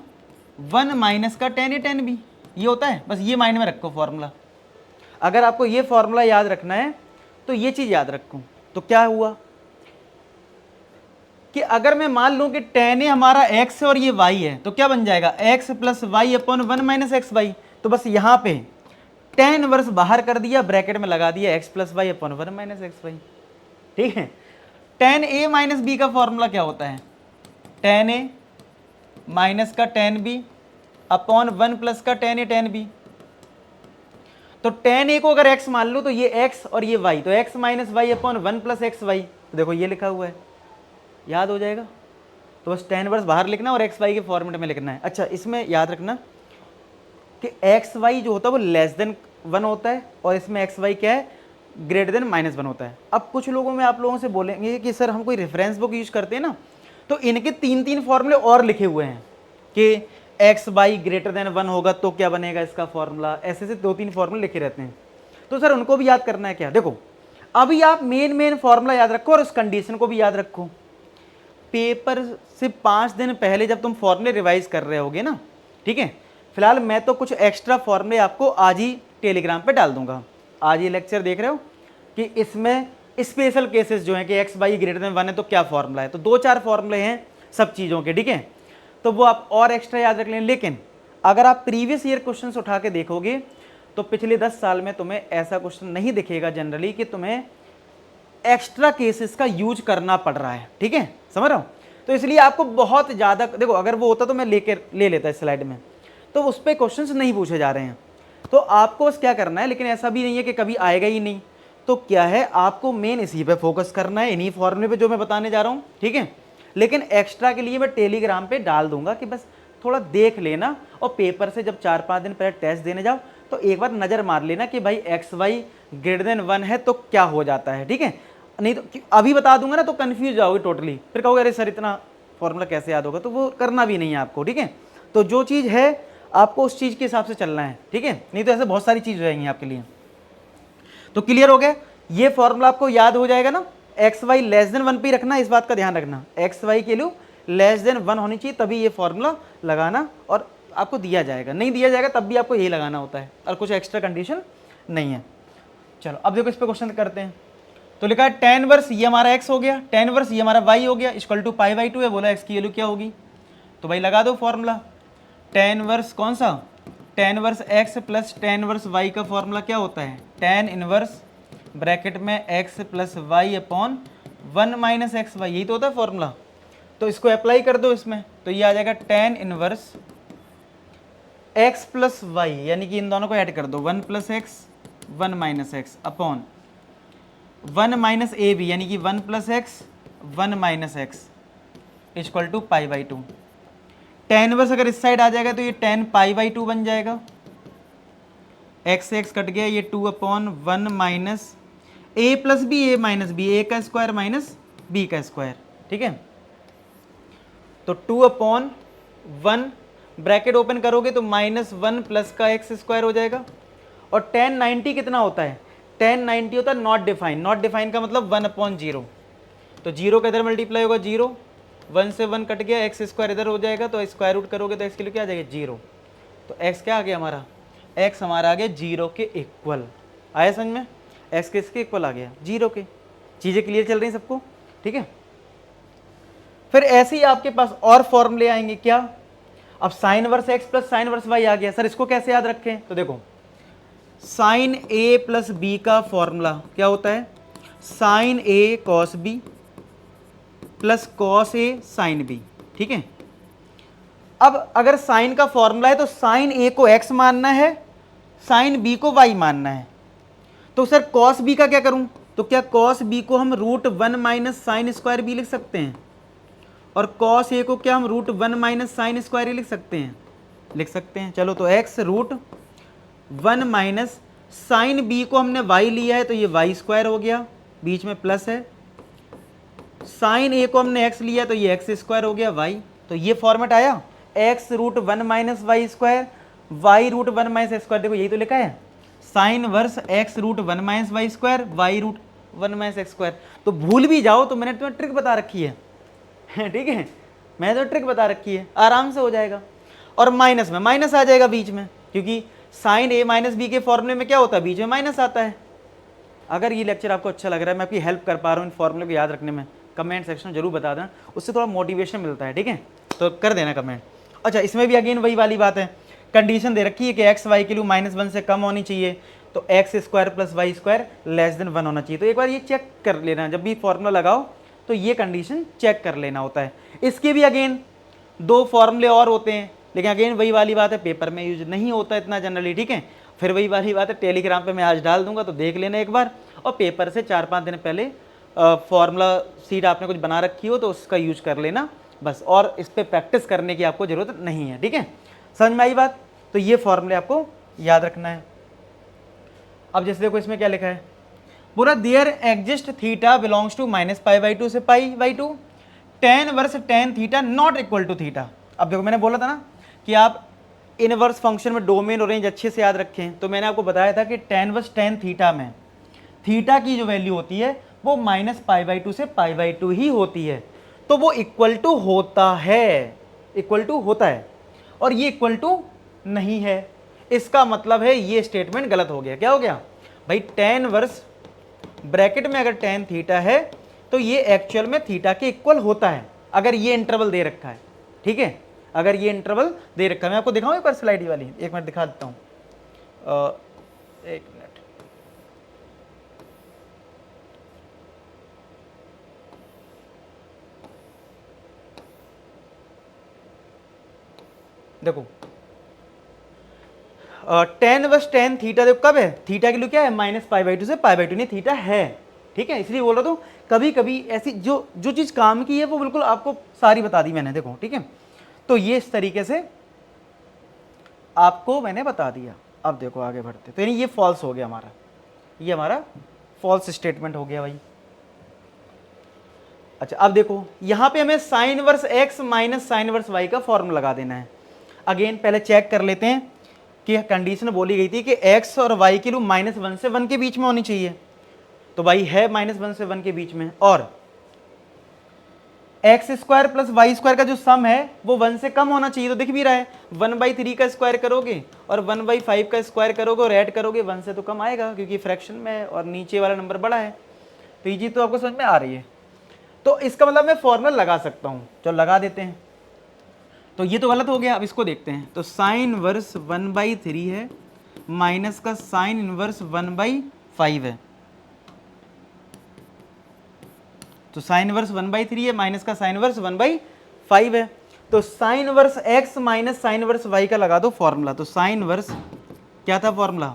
1 माइनस का tan a tan b, ये होता है। बस ये माइंड में रखो फॉर्मूला, अगर आपको ये फॉर्मूला याद रखना है तो ये चीज़ याद रखो। तो क्या हुआ कि अगर मैं मान लूं कि tan a हमारा x है और ये y है, तो क्या बन जाएगा x plus Y upon 1 minus X Y. तो बस यहाँ पे tan इनवर्स बाहर कर दिया, ब्रैकेट में लगा दिया x plus Y upon 1 minus X Y, ठीक है। tan a माइनस b का फॉर्मूला क्या होता है, tan a माइनस का tan b अपॉन 1 प्लस का tan a tan b। तो tan a को अगर x मान लो तो ये x और ये y, तो x minus Y upon 1 plus X Y, तो देखो ये लिखा हुआ है, याद हो जाएगा। तो बस tan इनवर्स बाहर लिखना और एक्स वाई के फॉर्मेट में लिखना है। अच्छा इसमें याद रखना कि एक्स वाई जो होता है वो लेस देन 1 होता है और इसमें एक्स वाई क्या है, ग्रेटर देन -1 होता है। अब कुछ लोगों में आप लोगों से बोलेंगे कि सर हम कोई रेफरेंस बुक यूज करते हैं ना, तो इनके 3 फॉर्मूले और लिखे हुए हैं कि एक्स वाई ग्रेटर देन 1 होगा तो क्या बनेगा इसका फॉर्मूला, ऐसे 2-3 फॉर्मूले लिखे रहते हैं। तो सर उनको भी याद करना है क्या, देखो अभी आप मेन फॉर्मूला याद रखो और उस कंडीशन को भी याद रखो। पेपर से 5 दिन पहले जब तुम फॉर्मूले रिवाइज कर रहे होगे ना, ठीक है, फिलहाल मैं तो कुछ एक्स्ट्रा फॉर्मूले आपको आज ही टेलीग्राम पे डाल दूंगा। आज ये लेक्चर देख रहे हो कि इसमें स्पेशल केसेस जो हैं कि एक्स वाई ग्रेटर देन 1 है तो क्या फॉर्मूला है, तो 2-4 फॉर्मूले हैं सब चीज़ों के, ठीक है, तो वो आप और एक्स्ट्रा याद रख लें। लेकिन अगर आप प्रीवियस ईयर क्वेश्चन उठा के देखोगे तो पिछले 10 साल में तुम्हें ऐसा क्वेश्चन नहीं दिखेगा जनरली कि तुम्हें एक्स्ट्रा केसेस का यूज करना पड़ रहा है, ठीक है, समझ रहा हूँ। तो इसलिए आपको बहुत ज़्यादा देखो, अगर वो होता तो मैं ले लेता इस स्लाइड में, तो उस पर क्वेश्चन नहीं पूछे जा रहे हैं। तो आपको बस क्या करना है, लेकिन ऐसा भी नहीं है कि कभी आएगा ही नहीं, तो क्या है आपको मेन इसी पे फोकस करना है, इन्हीं फॉर्मूले पे जो मैं बताने जा रहा हूँ, ठीक है। लेकिन एक्स्ट्रा के लिए मैं टेलीग्राम पे डाल दूंगा कि बस थोड़ा देख लेना, और पेपर से जब 4-5 दिन पहले टेस्ट देने जाओ तो एक बार नज़र मार लेना कि भाई एक्स वाई ग्रेटर देन 1 है तो क्या हो जाता है, ठीक है। नहीं तो अभी बता दूंगा ना तो कन्फ्यूज जाओगे टोटली, फिर कहोगे अरे सर इतना फॉर्मूला कैसे याद होगा, तो वो करना भी नहीं है आपको, ठीक है। तो जो चीज़ है आपको उस चीज़ के हिसाब से चलना है, ठीक है, नहीं तो ऐसे बहुत सारी चीज़ हो जाएंगी आपके लिए। तो क्लियर हो गया, ये फॉर्मूला आपको याद हो जाएगा ना। एक्स वाई लेस देन 1 पे रखना, इस बात का ध्यान रखना, एक्स वाई के लिए लेस देन 1 होनी चाहिए, तभी ये फॉर्मूला लगाना, और आपको दिया जाएगा, नहीं दिया जाएगा तब भी आपको यही लगाना होता है, और कुछ एक्स्ट्रा कंडीशन नहीं है। चलो अब देखो इस पर क्वेश्चन करते हैं। तो लिखा है टेन वर्स ये हमारा एक्स हो गया, टेन वर्स ये हमारा वाई हो गया, इक्वल टू पाई बाई 2 है, बोला एक्स की वैल्यू क्या होगी, तो भाई लगा दो फॉर्मूला। टेन वर्स कौन सा, tan inverse X plus tan inverse Y का फॉर्मूला क्या होता है, टेन इनवर्स ब्रैकेट में X plus Y upon 1 minus X Y, यही तो होता है फॉर्मूला। तो इसको अप्लाई कर दो इसमें, तो ये आ जाएगा tan inverse X plus Y, यानी कि इन दोनों को ऐड कर दो, 1 plus X 1 minus X upon 1 minus A B, यानी कि 1 plus X 1 minus X equal to pi by 2। Tan inverse अगर इस साइड आ जाएगा तो ये टेन पाई बाई 2 बन जाएगा, एक्स से एक्स कट गया, ये 2 अपॉन 1 माइनस ए प्लस बी, ए माइनस बी, ए का स्क्वायर माइनस बी का स्क्वायर, ठीक है। तो 2 अपॉन 1 ब्रैकेट ओपन करोगे तो -1 प्लस का एक्स स्क्वायर हो जाएगा। और टेन 90 कितना होता है, टेन 90 होता है नॉट डिफाइन, नॉट डिफाइन का मतलब 1 अपॉन 0, तो 0 का इधर मल्टीप्लाई होगा 0, 1 से 1 कट गया, एक्स स्क्वायर इधर हो जाएगा, तो स्क्वायर रूट करोगे तो एक्स के लिए क्या आ जाएगा 0, तो एक्स क्या आ गया हमारा, एक्स हमारा आ गया 0 के इक्वल। आया समझ में, एक्स किसके इक्वल आ गया, 0 के। चीज़ें क्लियर चल रही हैं सबको, ठीक है। फिर ऐसे ही आपके पास और फॉर्मूले आएंगे, क्या, अब sine inverse X plus sine inverse Y आ गया, सर इसको कैसे याद रखें, तो देखो साइन ए प्लस बी का फॉर्मूला क्या होता है, sine A cos B plus cos A sine B, ठीक है। अब अगर साइन का फॉर्मूला है तो साइन ए को एक्स मानना है, साइन बी को वाई मानना है, तो सर कॉस बी का क्या करूं, तो क्या कॉस बी को हम √1 माइनस साइन स्क्वायर बी लिख सकते हैं, और कॉस ए को क्या हम √1 माइनस साइन स्क्वायर ए लिख सकते हैं, लिख सकते हैं। चलो तो एक्स √1 माइनस साइन बी को हमने वाई लिया है तो ये वाई स्क्वायर हो गया, बीच में प्लस है, साइन ए को हमने एक्स लिया तो ये एक्स स्क्वायर हो गया वाई, तो ये फॉर्मेट आया, X √1 minus Y square, Y √1 minus X square, देखो यही तो लिखा है, sine inverse X √1 minus Y square, Y √1 minus X square. तो भूल भी जाओ तो मैंने तुम्हें ट्रिक बता रखी है ठीक है, मैंने तो ट्रिक बता रखी है, आराम से हो जाएगा। और माइनस में माइनस आ जाएगा बीच में, क्योंकि साइन ए माइनस बी के फॉर्मूले में क्या होता है, बीच में माइनस आता है। अगर ये लेक्चर आपको अच्छा लग रहा है, मैं आपकी हेल्प कर पा रहा हूँ इन फॉर्मूले को याद रखने में, कमेंट सेक्शन में जरूर बता देना, उससे थोड़ा मोटिवेशन मिलता है, ठीक है, तो कर देना कमेंट। अच्छा इसमें भी अगेन वही वाली बात है, कंडीशन दे रखी है कि एक्स वाई की वैल्यू -1 से कम होनी चाहिए, तो X square plus Y square less than 1 होना चाहिए। तो एक बार ये चेक कर लेना, जब भी फॉर्मूला लगाओ तो ये कंडीशन चेक कर लेना होता है। इसके भी अगेन 2 फॉर्मूले और होते हैं, लेकिन अगेन वही वाली बात है, पेपर में यूज नहीं होता इतना जनरली, ठीक है। फिर वही वाली बात है, टेलीग्राम पे मैं आज डाल दूंगा तो देख लेना एक बार, और पेपर से 4-5 दिन पहले फॉर्मूला सीट आपने कुछ बना रखी हो तो उसका यूज कर लेना बस, और इस पर प्रैक्टिस करने की आपको ज़रूरत नहीं है, ठीक है। समझ में आई बात, तो ये फॉर्मूले आपको याद रखना है। अब जैसे देखो इसमें क्या लिखा है, पूरा there exist theta belongs to -π/2 से π/2, tan inverse tan theta not equal to theta. अब देखो मैंने बोला था ना कि आप इनवर्स फंक्शन में डोमेन और रेंज अच्छे से याद रखें, तो मैंने आपको बताया था कि टेन वर्स टेन थीटा में थीटा की जो वैल्यू होती है वो -π/2 से π/2 ही होती है, तो वो इक्वल टू होता है, इक्वल टू होता है, और ये इक्वल टू नहीं है। इसका मतलब है ये स्टेटमेंट गलत हो गया। क्या हो गया भाई, टेन वर्स ब्रैकेट में अगर टेन थीटा है तो ये एक्चुअल में थीटा के इक्वल होता है, अगर ये इंटरवल दे रखा है, ठीक है, अगर ये इंटरवल दे रखा है। मैं आपको दिखाऊं एक बार स्लाइड वाली, एक मिनट दिखा देता हूँ, एक मिनट, देखो टेन बस टेन थीटा देखो कब है, थीटा के लिए क्या है -π/2 से π/2 नहीं थीटा है, ठीक है, इसलिए बोल रहा हूँ कभी कभी ऐसी जो जो चीज़ काम की है वो बिल्कुल आपको सारी बता दी मैंने, देखो ठीक है। तो ये इस तरीके से आपको मैंने बता दिया। अब देखो आगे बढ़ते, तो यानी ये फॉल्स हो गया हमारा, ये हमारा फॉल्स स्टेटमेंट हो गया भाई। अच्छा अब देखो यहाँ पे हमें sine inverse x minus sine inverse y का फॉर्मूला लगा देना है। अगेन पहले चेक कर लेते हैं कि कंडीशन बोली गई थी कि x और y की वैल्यू -1 से 1 के बीच में होनी चाहिए, तो भाई है -1 से 1 के बीच में, और x square plus Y square का जो सम है वो 1 से कम होना चाहिए, तो दिख भी रहा है 1/3 का स्क्वायर करोगे और 1/5 का स्क्वायर करोगे और ऐड करोगे 1 से तो कम आएगा क्योंकि फ्रैक्शन में है और नीचे वाला नंबर बड़ा है। तो ये चीज़ तो आपको समझ में आ रही है। तो इसका मतलब मैं फॉर्मूला लगा सकता हूँ, चलो लगा देते हैं। तो ये तो गलत हो गया, अब इसको देखते हैं। तो साइन इनवर्स 1/3 है माइनस का साइन इनवर्स 1/5 है, तो साइन इनवर्स 1/3 है माइनस का साइन इनवर्स 1/5 है। तो sine inverse x minus sine inverse y का लगा दो फॉर्मूला। तो साइन इनवर्स क्या था फॉर्मूला,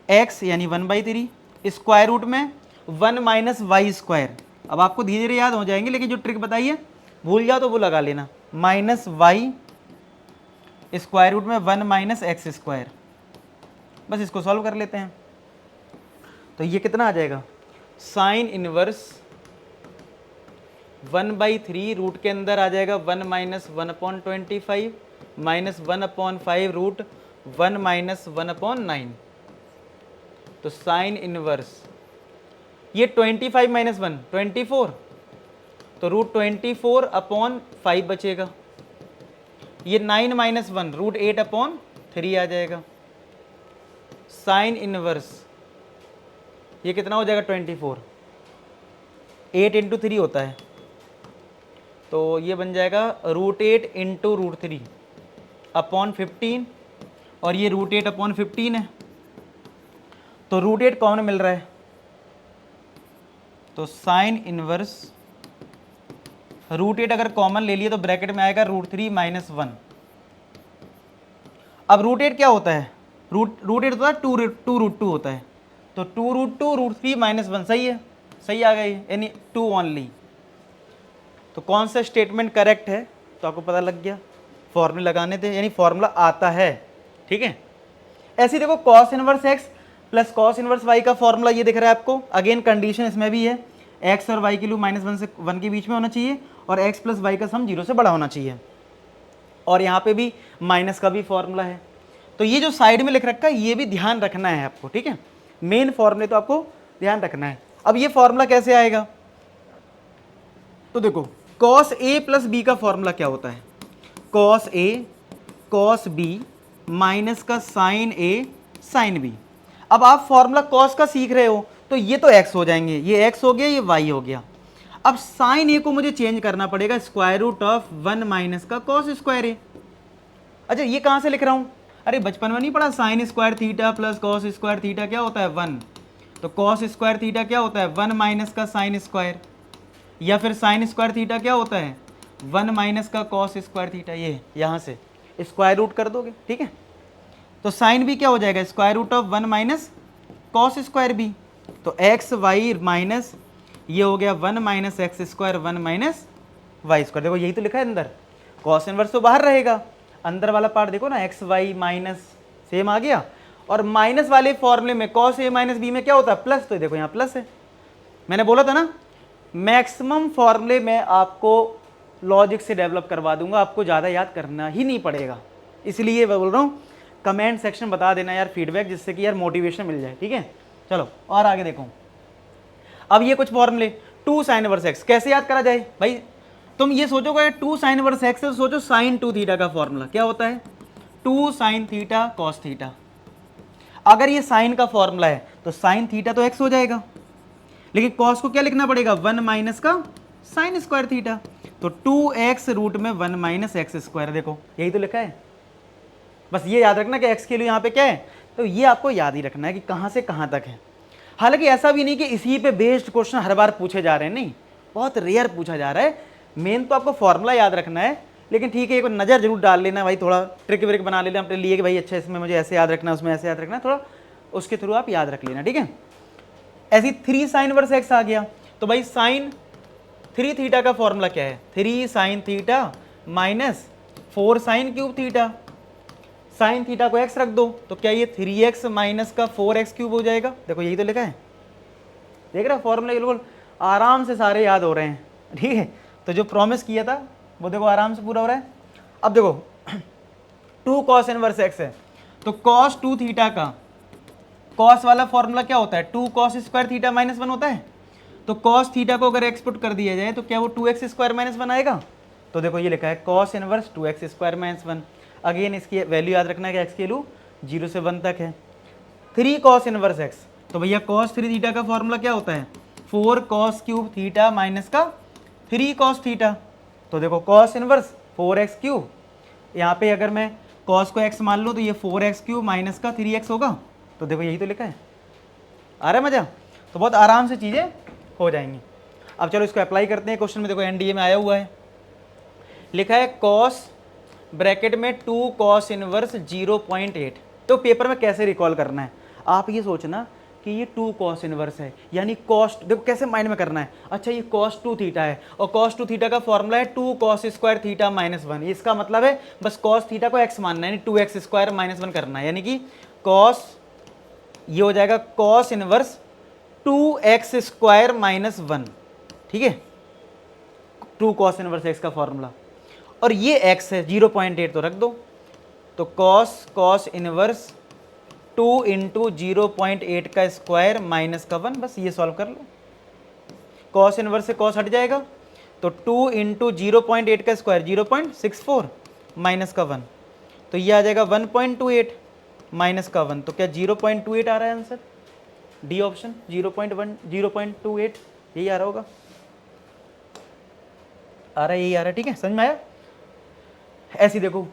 x यानी 1/3 स्क्वायर रूट में 1 माइनस वाई स्क्वायर। अब आपको धीरे धीरे याद हो जाएंगे, लेकिन जो ट्रिक बताइए भूल जाओ तो वो लगा लेना, माइनस वाई स्क्वायर रूट में 1 माइनस एक्स स्क्वायर। बस इसको सॉल्व कर लेते हैं। तो ये कितना आ जाएगा, साइन इनवर्स 1/3 रूट के अंदर आ जाएगा 1 माइनस 1/25 माइनस 1/5 रूट 1 माइनस 1/9। तो साइन इनवर्स ये 25 माइनस 1 24, तो रूट 24/5 बचेगा। ये 9 माइनस 1 रूट 8/3 आ जाएगा। साइन इनवर्स ये कितना हो जाएगा 24, 8 इंटू 3 होता है, तो ये बन जाएगा √8 इंटू √3/15, और ये √8/15 है, तो √8 कॉमन मिल रहा है, तो साइन इनवर्स √8 अगर कॉमन ले लिए तो ब्रैकेट में आएगा √3 माइनस 1। अब √8 क्या होता है, √8 होता है 2√2 होता है, तो 2√2 √3 माइनस 1 सही है, सही आ गई, यानी 2 ओनली। तो कौन सा स्टेटमेंट करेक्ट है, तो आपको पता लग गया, फॉर्मूला लगाने थे, यानी फॉर्मूला आता है, ठीक है। ऐसे ही देखो cos inverse x plus cos inverse y का फॉर्मूला ये दिख रहा है आपको। अगेन कंडीशन इसमें भी है, x और y की वैल्यू -1 से 1 के बीच में होना चाहिए और x प्लस y का सम 0 से बड़ा होना चाहिए, और यहाँ पे भी माइनस का भी फॉर्मूला है। तो ये जो साइड में लिख रखा है ये भी ध्यान रखना है आपको, ठीक है, मेन फॉर्मूले तो आपको ध्यान रखना है। अब ये फॉर्मूला कैसे आएगा, तो देखो कॉस a प्लस b का फॉर्मूला क्या होता है, cos a cos b minus का साइन a साइन b। अब आप फॉर्मूला कॉस का सीख रहे हो तो ये तो x हो जाएंगे, ये x हो गया, ये y हो गया। अब साइन a को मुझे चेंज करना पड़ेगा, स्क्वायर रूट ऑफ 1 माइनस का कॉस स्क्वायर a। अच्छा ये कहाँ से लिख रहा हूँ, अरे बचपन में नहीं पढ़ा, sine square theta plus cos square theta क्या होता है 1, तो कॉस स्क्वायर थीटा क्या होता है 1 माइनस का साइन स्क्वायर, या फिर साइन स्क्वायर थीटा क्या होता है 1 माइनस का कॉस स्क्वायर थीटा। ये यहाँ से स्क्वायर रूट कर दोगे, ठीक है। तो साइन भी क्या हो जाएगा, square root of 1 minus cos square B, तो एक्स वाई माइनस ये हो गया 1 minus X square 1 minus Y square. देखो यही तो लिखा है अंदर, कॉस इनवर्स तो बाहर रहेगा, अंदर वाला पार्ट देखो ना, एक्स वाई माइनस सेम आ गया, और माइनस वाले फॉर्मूले में कॉस ए माइनस बी में क्या होता है प्लस, तो देखो यहाँ प्लस है। मैंने बोला था ना मैक्सिमम फॉर्मूले में आपको लॉजिक से डेवलप करवा दूंगा, आपको ज़्यादा याद करना ही नहीं पड़ेगा। इसलिए मैं बोल रहा हूँ कमेंट सेक्शन बता देना यार फीडबैक, जिससे कि यार मोटिवेशन मिल जाए, ठीक है। चलो और आगे देखो, अब ये कुछ फॉर्मूले 2 साइन इनवर्स एक्स कैसे याद करा जाए भाई, तुम ये सोचोगे 2 साइन इनवर्स एक्स है तो सोचो साइन 2 थीटा का फॉर्मूला क्या होता है 2 साइन थीटा कॉस थीटा। अगर ये साइन का फॉर्मूला है तो साइन थीटा तो एक्स हो जाएगा, लेकिन कॉस को क्या लिखना पड़ेगा 1 माइनस का साइन स्क्वायर थीटा, तो 2x रूट में 1 माइनस एक्स स्क्वायर। देखो यही तो लिखा है, बस ये याद रखना कि x के लिए यहाँ पे क्या है, तो ये आपको याद ही रखना है कि कहाँ से कहाँ तक है। हालांकि ऐसा भी नहीं कि इसी पे बेस्ड क्वेश्चन हर बार पूछे जा रहे हैं, नहीं, बहुत रेयर पूछा जा रहा है। मेन तो आपको फॉर्मूला याद रखना है, लेकिन ठीक है, एक नज़र जरूर डाल लेना भाई, थोड़ा ट्रिक व्रिक बना लेना अपने लिए कि भाई अच्छा इसमें मुझे ऐसे याद रखना, उसमें ऐसे याद रखना, थोड़ा उसके थ्रू आप याद रख लेना, ठीक है। ऐसी 3 साइन इनवर्स एक्स आ गया, तो भाई साइन 3 थीटा का फॉर्मूला क्या है, 3 sine theta minus 4 sine cube theta. Sine theta को एक्स रख दो, तो क्या ये 3x माइनस का 4x क्यूब हो जाएगा। देखो यही तो लिखा है, देख रहा फॉर्मूला बिल्कुल आराम से सारे याद हो रहे हैं, ठीक है। तो जो प्रॉमिस किया था वो देखो आराम से पूरा हो रहा है। अब देखो 2 कॉस इनवर्स एक्स है, तो कॉस 2 थीटा का कॉस वाला फॉर्मूला क्या होता है, 2 कॉस स्क्वायर थीटा माइनस 1 होता है। तो कॉस थीटा को अगर एक्स पुट कर दिया जाए तो क्या वो 2x स्क्वायर माइनस 1 आएगा। तो देखो ये लिखा है cos inverse 2x square minus 1। Again इसकी वैल्यू याद रखना है कि एक्स की वैल्यू 0 से 1 तक है। 3 कॉस इनवर्स एक्स, तो भैया कॉस 3 थीटा का फॉर्मूला क्या होता है, 4 कॉस क्यूब थीटा माइनस का 3 कॉस थीटा। तो देखो कॉस इनवर्स 4x क्यूब, यहाँ पे अगर मैं कॉस को x मान लूँ तो ये 4x क्यूब माइनस का 3x होगा। तो देखो यही तो लिखा है, आ रहा है मजा। तो बहुत आराम से चीज़ें हो जाएंगी। अब चलो इसको अप्लाई करते हैं क्वेश्चन में। देखो एनडीए में आया हुआ है, लिखा है कॉस ब्रैकेट में 2 कॉस इनवर्स 0.8। तो पेपर में कैसे रिकॉल करना है, आप ये सोचना कि ये 2 कॉस इनवर्स है, यानी कॉस्ट देखो कैसे माइंड में करना है। अच्छा ये कॉस 2 थीटा है और कॉस 2 थीटा का फॉर्मूला है 2 कॉस स्क्वायर थीटा माइनस 1। इसका मतलब है बस कॉस थीटा को x मानना है, यानी 2x स्क्वायर माइनस 1 करना है, यानी कि कॉस ये हो जाएगा cos inverse 2x square minus 1, ठीक है। 2 कॉस इनवर्स x का फॉर्मूला, और ये x है 0.8 तो रख दो। तो कॉस इनवर्स 2 इंटू 0.8 का स्क्वायर माइनस का 1, बस ये सॉल्व कर लो। कॉस इनवर्स से कॉस हट जाएगा, तो 2 इंटू 0.8 का स्क्वायर 0.64 माइनस का 1, तो ये आ जाएगा 1.28 माइनस का 1। तो क्या 0.28 आ रहा है आंसर, डी ऑप्शन 0.28 यही आ रहा होगा, आ रहा है, यही आ रहा है, ठीक है, समझ में आया। ऐसी देखो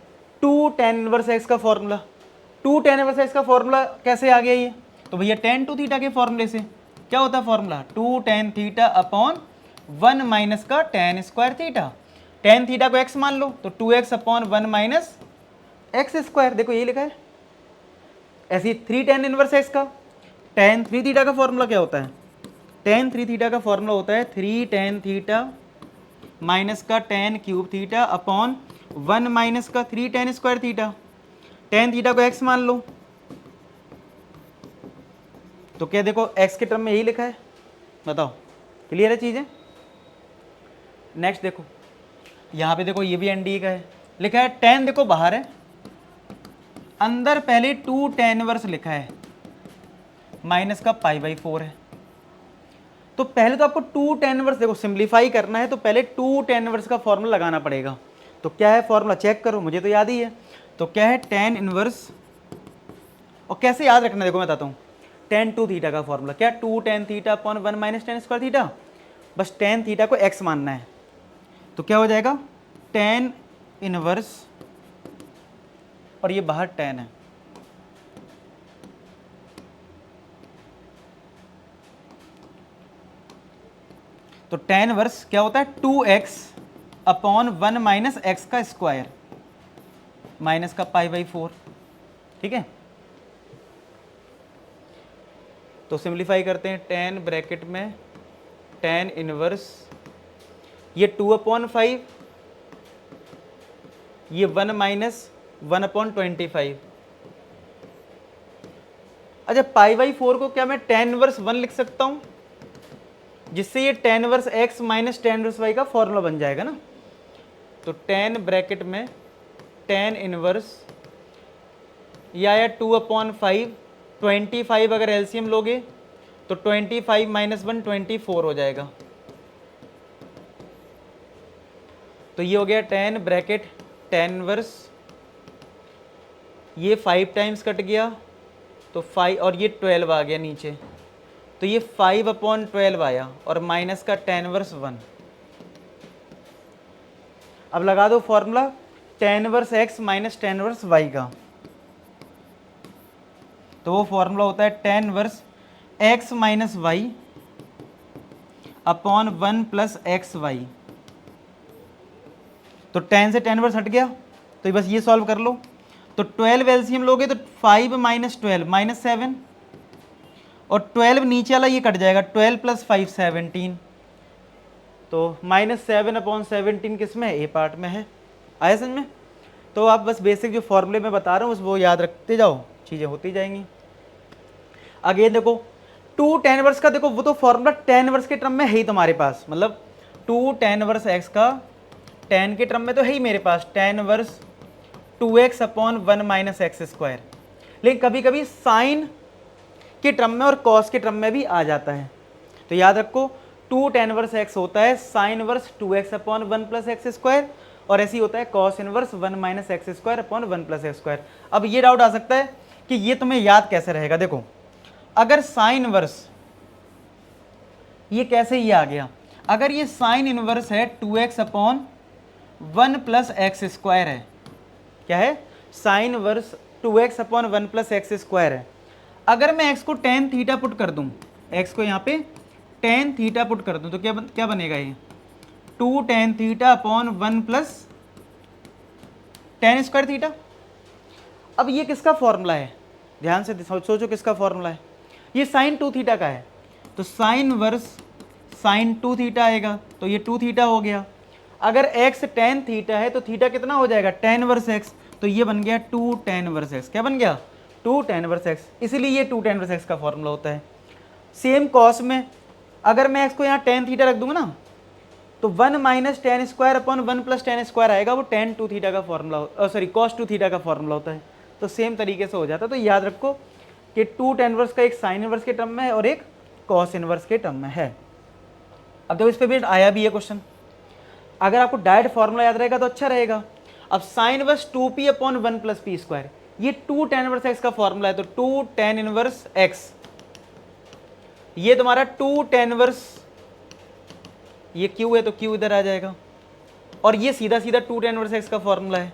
2 tan इनवर्स एक्स का फॉर्मूला, 2 tan इनवर्स एक्स का फॉर्मूला कैसे आ गया ये, तो भैया tan 2 थीटा के फॉर्मूले से क्या होता है formula, 2 tan theta upon 1 minus का tan square theta. tan theta को x मान लो तो 2x upon 1 minus X square, देखो ये लिखा है। ऐसी 3 tan इनवर्स एक्स का tan 3 थीटा का फॉर्मूला क्या होता है, tan 3 थीटा का फॉर्मूला होता है 3 tan थीटा माइनस का tan cube theta upon 1 minus का 3 tan square theta. tan theta को x मान लो, तो क्या देखो x के टर्म में यही लिखा है, बताओ क्लियर है चीज़ें। नेक्स्ट देखो यहाँ पे देखो ये भी एनडी का है, लिखा है tan देखो बाहर है, अंदर पहले 2 tan इनवर्स लिखा है माइनस का π/4 है। तो पहले तो आपको 2 tan इनवर्स देखो सिंप्लीफाई करना है, तो पहले 2 tan इनवर्स का फॉर्मूला लगाना पड़ेगा। तो क्या है फॉर्मूला, चेक करो, मुझे तो याद ही है। तो क्या है tan इनवर्स, और कैसे याद रखना देखो मैं बताता हूँ। tan 2 थीटा का फॉर्मूला क्या, 2 tan theta upon 1 minus tan square theta, बस tan थीटा को x मानना है। तो क्या हो जाएगा tan इनवर्स, और ये बाहर tan है, तो tan इनवर्स क्या होता है 2x अपॉन 1 माइनस एक्स का स्क्वायर माइनस का π/4, ठीक है। तो सिंप्लीफाई करते हैं, tan ब्रैकेट में tan इनवर्स ये 2/5, ये 1 माइनस 1/25। अच्छा π/4 को क्या मैं tan इनवर्स 1 लिख सकता हूँ, जिससे ये tan inverse x minus tan inverse y का फॉर्मूला बन जाएगा ना। तो tan ब्रैकेट में tan इनवर्स या 2/5, 25 अगर एलसीएम लोगे तो 25 माइनस 1 24 हो जाएगा। तो ये हो गया tan ब्रैकेट tan इनवर्स, ये 5 टाइम्स कट गया तो 5, और ये 12 आ गया नीचे, तो ये 5/12 आया, और माइनस का tan इनवर्स 1। अब लगा दो formula tan inverse x minus tan inverse y का, तो वो फॉर्मूला होता है tan inverse x minus y upon 1 plus X Y. तो 10 से 10 इनवर्स हट गया, तो बस ये सॉल्व कर लो। तो 12 एलसीएम लोगे तो 5 माइनस 12 माइनस 7, और 12 नीचे वाला ये कट जाएगा, 12 प्लस 5 17, तो -7/17 किस में, ए पार्ट में है। आया समझ में? तो आप बस बेसिक जो फॉर्मूले में बता रहा हूँ वो याद रखते जाओ, चीज़ें होती जाएंगी। अगेन देखो 2 tan इनवर्स का, देखो वो तो फॉर्मूला tan इनवर्स के टर्म में है ही तुम्हारे पास, मतलब 2 tan इनवर्स x का tan के टर्म में तो है ही मेरे पास, tan inverse 2x/1 minus X square. लेकिन कभी कभी साइन के टर्म में और कॉस के टर्म में भी आ जाता है, तो याद रखो 2 tan इनवर्स x होता है sine inverse 2x/1 plus x square, और ऐसे ही होता है cos inverse 1 minus X square upon 1 plus x square. अब ये डाउट आ सकता है कि ये तुम्हें याद कैसे रहेगा। देखो अगर साइन इनवर्स, ये कैसे ये आ गया, अगर ये साइन इनवर्स है 2x/1 प्लस एक्स स्क्वायर है, क्या है, sine inverse 2x/1 plus x square है। अगर मैं x को tan थीटा पुट कर दूं, x को यहाँ पे tan थीटा पुट कर दूं, तो क्या बनेगा ये 2 tan theta upon 1 plus tan square theta. अब ये किसका फॉर्मूला है, ध्यान से सोचो किसका फॉर्मूला है, ये साइन 2 थीटा का है, तो साइन वर्स साइन 2 थीटा आएगा, तो ये 2 थीटा हो गया। अगर x tan थीटा है तो थीटा कितना हो जाएगा, tan वर्स x, तो ये बन गया 2 tan वर्स x। क्या बन गया, 2 tan वर्स x, इसीलिए ये 2 tan वर्स x का फॉर्मूला होता है। सेम कॉस में अगर मैं x को यहाँ tan थीटा रख दूंगा ना, तो 1 minus tan square upon 1 plus tan square आएगा, वो tan 2 थीटा का फॉर्मूला, सॉरी cos 2 थीटा का फॉर्मूला होता है। तो सेम तरीके से हो जाता है। तो याद रखो कि 2 tan इनवर्स का एक साइन इनवर्स के टर्म में है और एक cos इनवर्स के टर्म में है। अब देखो इस पे भी आया भी है क्वेश्चन, अगर आपको डायरेक्ट फॉर्मूला याद रहेगा तो अच्छा रहेगा। अब sine inverse 2p upon 1 plus P square, ये 2 tan इनवर्स x का फॉर्मूला है, तो 2 tan इनवर्स x, ये तुम्हारा 2 tan इनवर्स, ये q है तो q इधर आ जाएगा, और ये सीधा सीधा 2 tan इनवर्स x का फॉर्मूला है।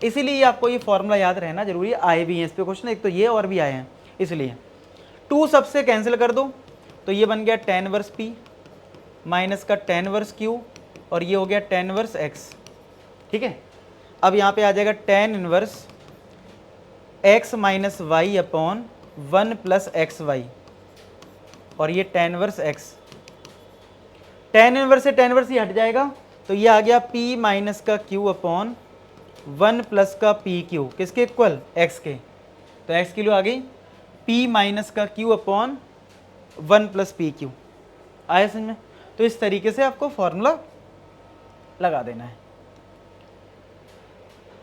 इसीलिए आपको ये फॉर्मूला याद रहना जरूरी है, आए भी हैं इस पे क्वेश्चन, एक तो ये और भी आए हैं, इसलिए 2 सबसे कैंसिल कर दो, तो ये बन गया tan इनवर्स p माइनस का tan इनवर्स q, और ये हो गया tan इनवर्स x। ठीक है, अब यहाँ पे आ जाएगा tan inverse x minus Y upon 1 plus X Y, और ये tan inverse x, tan inverse से tan इनवर्स ही हट जाएगा, तो ये आ गया p माइनस का q अपॉन 1 प्लस का पी क्यू, किसके इक्वल, x के, तो x की वैल्यू आ गई p माइनस का q upon 1 plus P Q. आया समझ में? तो इस तरीके से आपको फॉर्मूला लगा देना है।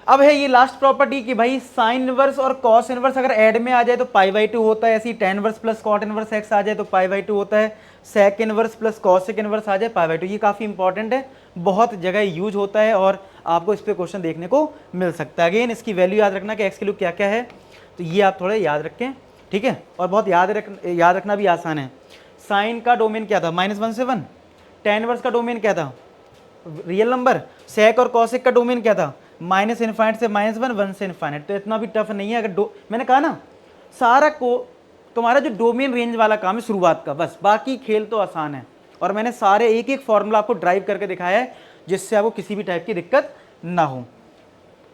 अब है ये लास्ट प्रॉपर्टी कि भाई साइन इनवर्स और कॉस इनवर्स अगर ऐड में आ जाए तो पाई/2 होता है, ऐसी tan inverse plus cot inverse x आ जाए तो पाई/2 होता है, sec inverse plus cosec inverse आ जाए पाई/2। ये काफ़ी इंपॉर्टेंट है, बहुत जगह यूज होता है और आपको इस पर क्वेश्चन देखने को मिल सकता है। अगेन इसकी वैल्यू याद रखना कि x की वैल्यू क्या क्या है, तो ये आप थोड़े याद रखें, ठीक है। और बहुत याद रखना भी आसान है। साइन का डोमेन क्या था, -1 से 1, tan इनवर्स का डोमेन क्या था, रियल नंबर, सेक और कॉसेक का डोमेन क्या था, -∞ से -1, 1 से इन्फाइनाइट। तो इतना भी टफ नहीं है। अगर मैंने कहा ना, सारा को तुम्हारा जो डोमेन रेंज वाला काम है शुरुआत का, बस बाकी खेल तो आसान है। और मैंने सारे एक एक फॉर्मूला आपको ड्राइव करके दिखाया है जिससे आपको किसी भी टाइप की दिक्कत ना हो।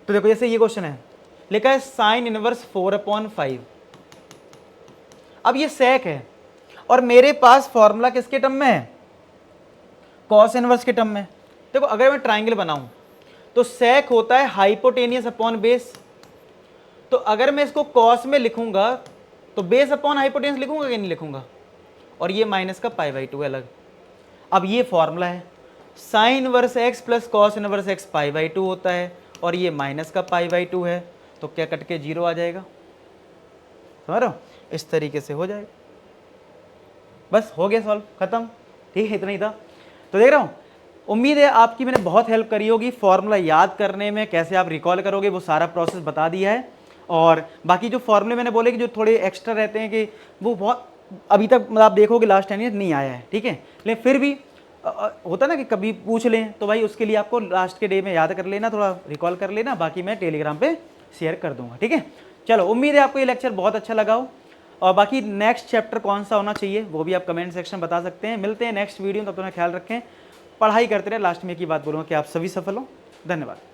तो देखो जैसे ये क्वेश्चन है, लिखा है साइन इनवर्स 4/5। अब ये सेक है और मेरे पास फॉर्मूला किसके टर्म में है, कॉस इनवर्स के टर्म में। देखो अगर मैं ट्राइंगल बनाऊं तो सेक होता है हाइपोटेनियस अपॉन बेस, तो अगर मैं इसको कॉस में लिखूंगा तो बेस अपॉन हाइपोटेनियस लिखूंगा कि नहीं लिखूंगा, और ये माइनस का पाई/2 अलग। अब ये फॉर्मूला है, sine inverse x plus cos inverse x पाई/2 होता है, और ये माइनस का पाई/2 है, तो क्या कट के 0 आ जाएगा, समझ रहे हो? इस तरीके से हो जाएगा, बस हो गया सॉल्व, खत्म। ठीक है, इतना ही था। तो देख रहा हूँ, उम्मीद है आपकी मैंने बहुत हेल्प करी होगी फॉर्मूला याद करने में, कैसे आप रिकॉल करोगे वो सारा प्रोसेस बता दिया है। और बाकी जो फॉर्मूले मैंने बोले कि जो थोड़े एक्स्ट्रा रहते हैं कि वो बहुत अभी तक मतलब आप देखोगे लास्ट 10 ईयर नहीं आया है, ठीक है। लेकिन फिर भी होता ना कि कभी पूछ लें, तो भाई उसके लिए आपको लास्ट के डे में याद कर लेना, थोड़ा रिकॉल कर लेना, बाकी मैं टेलीग्राम पे शेयर कर दूंगा, ठीक है। चलो, उम्मीद है आपको ये लेक्चर बहुत अच्छा लगा हो, और बाकी नेक्स्ट चैप्टर कौन सा होना चाहिए वो भी आप कमेंट सेक्शन में बता सकते हैं। मिलते हैं नेक्स्ट वीडियो, तब तक ख्याल रखें, पढ़ाई करते रहे। लास्ट में एक ही बात बोलूँगा कि आप सभी सफल हो। धन्यवाद।